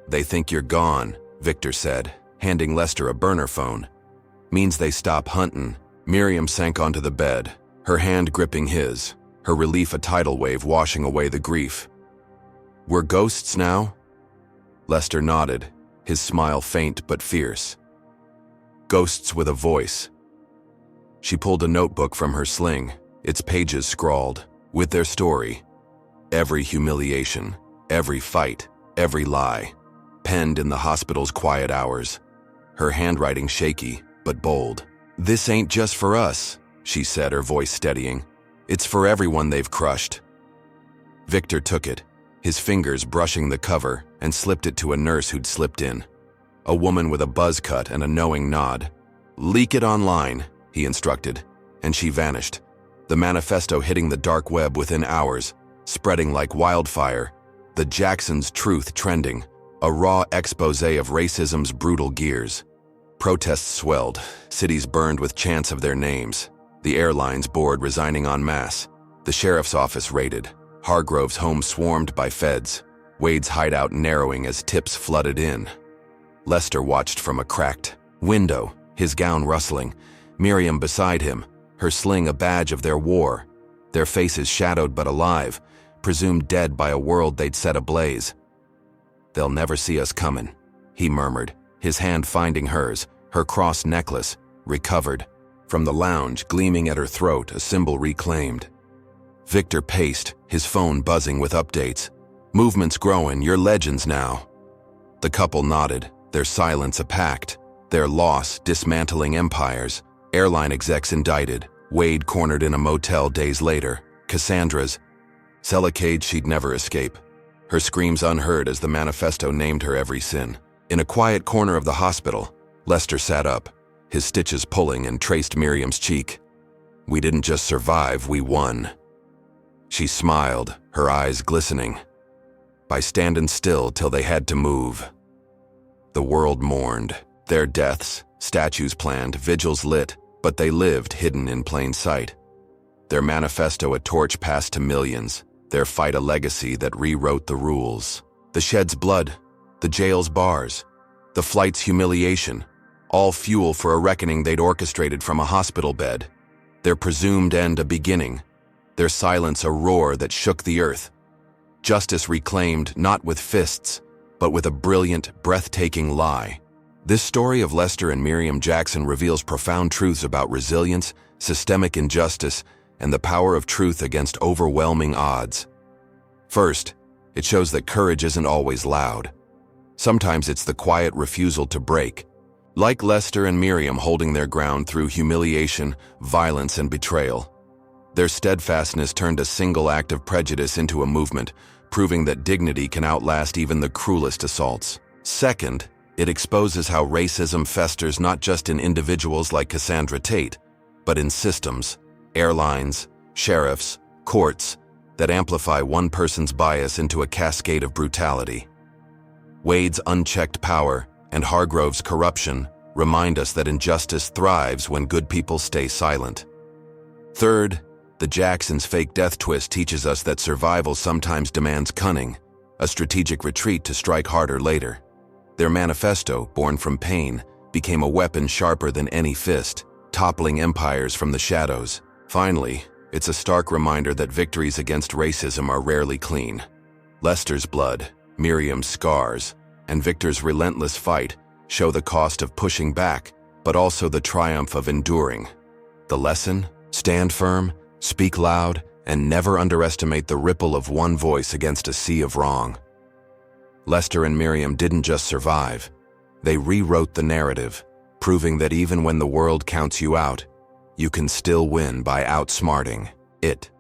"They think you're gone," Victor said, handing Lester a burner phone. "Means they stop hunting." Miriam sank onto the bed, her hand gripping his, her relief a tidal wave washing away the grief. "We're ghosts now?" Lester nodded, his smile faint but fierce. "Ghosts with a voice." She pulled a notebook from her sling, its pages scrawled, with their story. Every humiliation, every fight, every lie, penned in the hospital's quiet hours. Her handwriting shaky, but bold. "This ain't just for us," she said, her voice steadying. "It's for everyone they've crushed." Victor took it, his fingers brushing the cover, and slipped it to a nurse who'd slipped in. A woman with a buzz cut and a knowing nod. "Leak it online," he instructed, and she vanished. The manifesto hitting the dark web within hours, spreading like wildfire, the Jacksons' truth trending, a raw expose of racism's brutal gears. Protests swelled, cities burned with chants of their names, the airlines board resigning en masse, the sheriff's office raided, Hargrove's home swarmed by feds, Wade's hideout narrowing as tips flooded in. Lester watched from a cracked window, his gown rustling, Miriam beside him, her sling a badge of their war, their faces shadowed but alive, presumed dead by a world they'd set ablaze. "They'll never see us comin'," he murmured, his hand finding hers, her cross necklace, recovered. From the lounge, gleaming at her throat, a symbol reclaimed. Victor paced, his phone buzzing with updates. "Movement's growing, you're legends now." The couple nodded, their silence a pact, their loss dismantling empires, airline execs indicted, Wade cornered in a motel days later, Cassandra's cell a cage she'd never escape. Her screams unheard as the manifesto named her every sin. In a quiet corner of the hospital, Lester sat up, his stitches pulling, and traced Miriam's cheek. "We didn't just survive, we won." She smiled, her eyes glistening. "By standing still till they had to move." The world mourned, their deaths, statues planned, vigils lit, but they lived hidden in plain sight. Their manifesto a torch passed to millions, their fight a legacy that rewrote the rules. The shed's blood, the jail's bars, the flight's humiliation, all fuel for a reckoning they'd orchestrated from a hospital bed. Their presumed end a beginning, their silence a roar that shook the earth. Justice reclaimed not with fists, but with a brilliant, breathtaking lie. This story of Lester and Miriam Jackson reveals profound truths about resilience, systemic injustice, and the power of truth against overwhelming odds. First, it shows that courage isn't always loud. Sometimes it's the quiet refusal to break. Like Lester and Miriam holding their ground through humiliation, violence, and betrayal. Their steadfastness turned a single act of prejudice into a movement, proving that dignity can outlast even the cruelest assaults. Second, it exposes how racism festers not just in individuals like Cassandra Tate, but in systems, airlines, sheriffs, courts, that amplify one person's bias into a cascade of brutality. Wade's unchecked power, and Hargrove's corruption remind us that injustice thrives when good people stay silent. Third, the Jacksons' fake death twist teaches us that survival sometimes demands cunning, a strategic retreat to strike harder later. Their manifesto, born from pain, became a weapon sharper than any fist, toppling empires from the shadows. Finally, it's a stark reminder that victories against racism are rarely clean. Lester's blood, Miriam's scars, and Victor's relentless fight show the cost of pushing back, but also the triumph of enduring. The lesson? Stand firm, speak loud, and never underestimate the ripple of one voice against a sea of wrong. Lester and Miriam didn't just survive. They rewrote the narrative, proving that even when the world counts you out, you can still win by outsmarting it.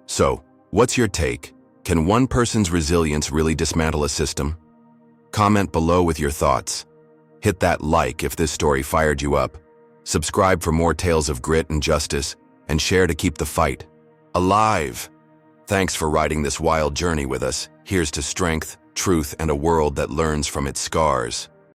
So, what's your take? Can one person's resilience really dismantle a system? Comment below with your thoughts. Hit that like if this story fired you up. Subscribe for more tales of grit and justice, and share to keep the fight alive. Thanks for riding this wild journey with us. Here's to strength, truth, and a world that learns from its scars.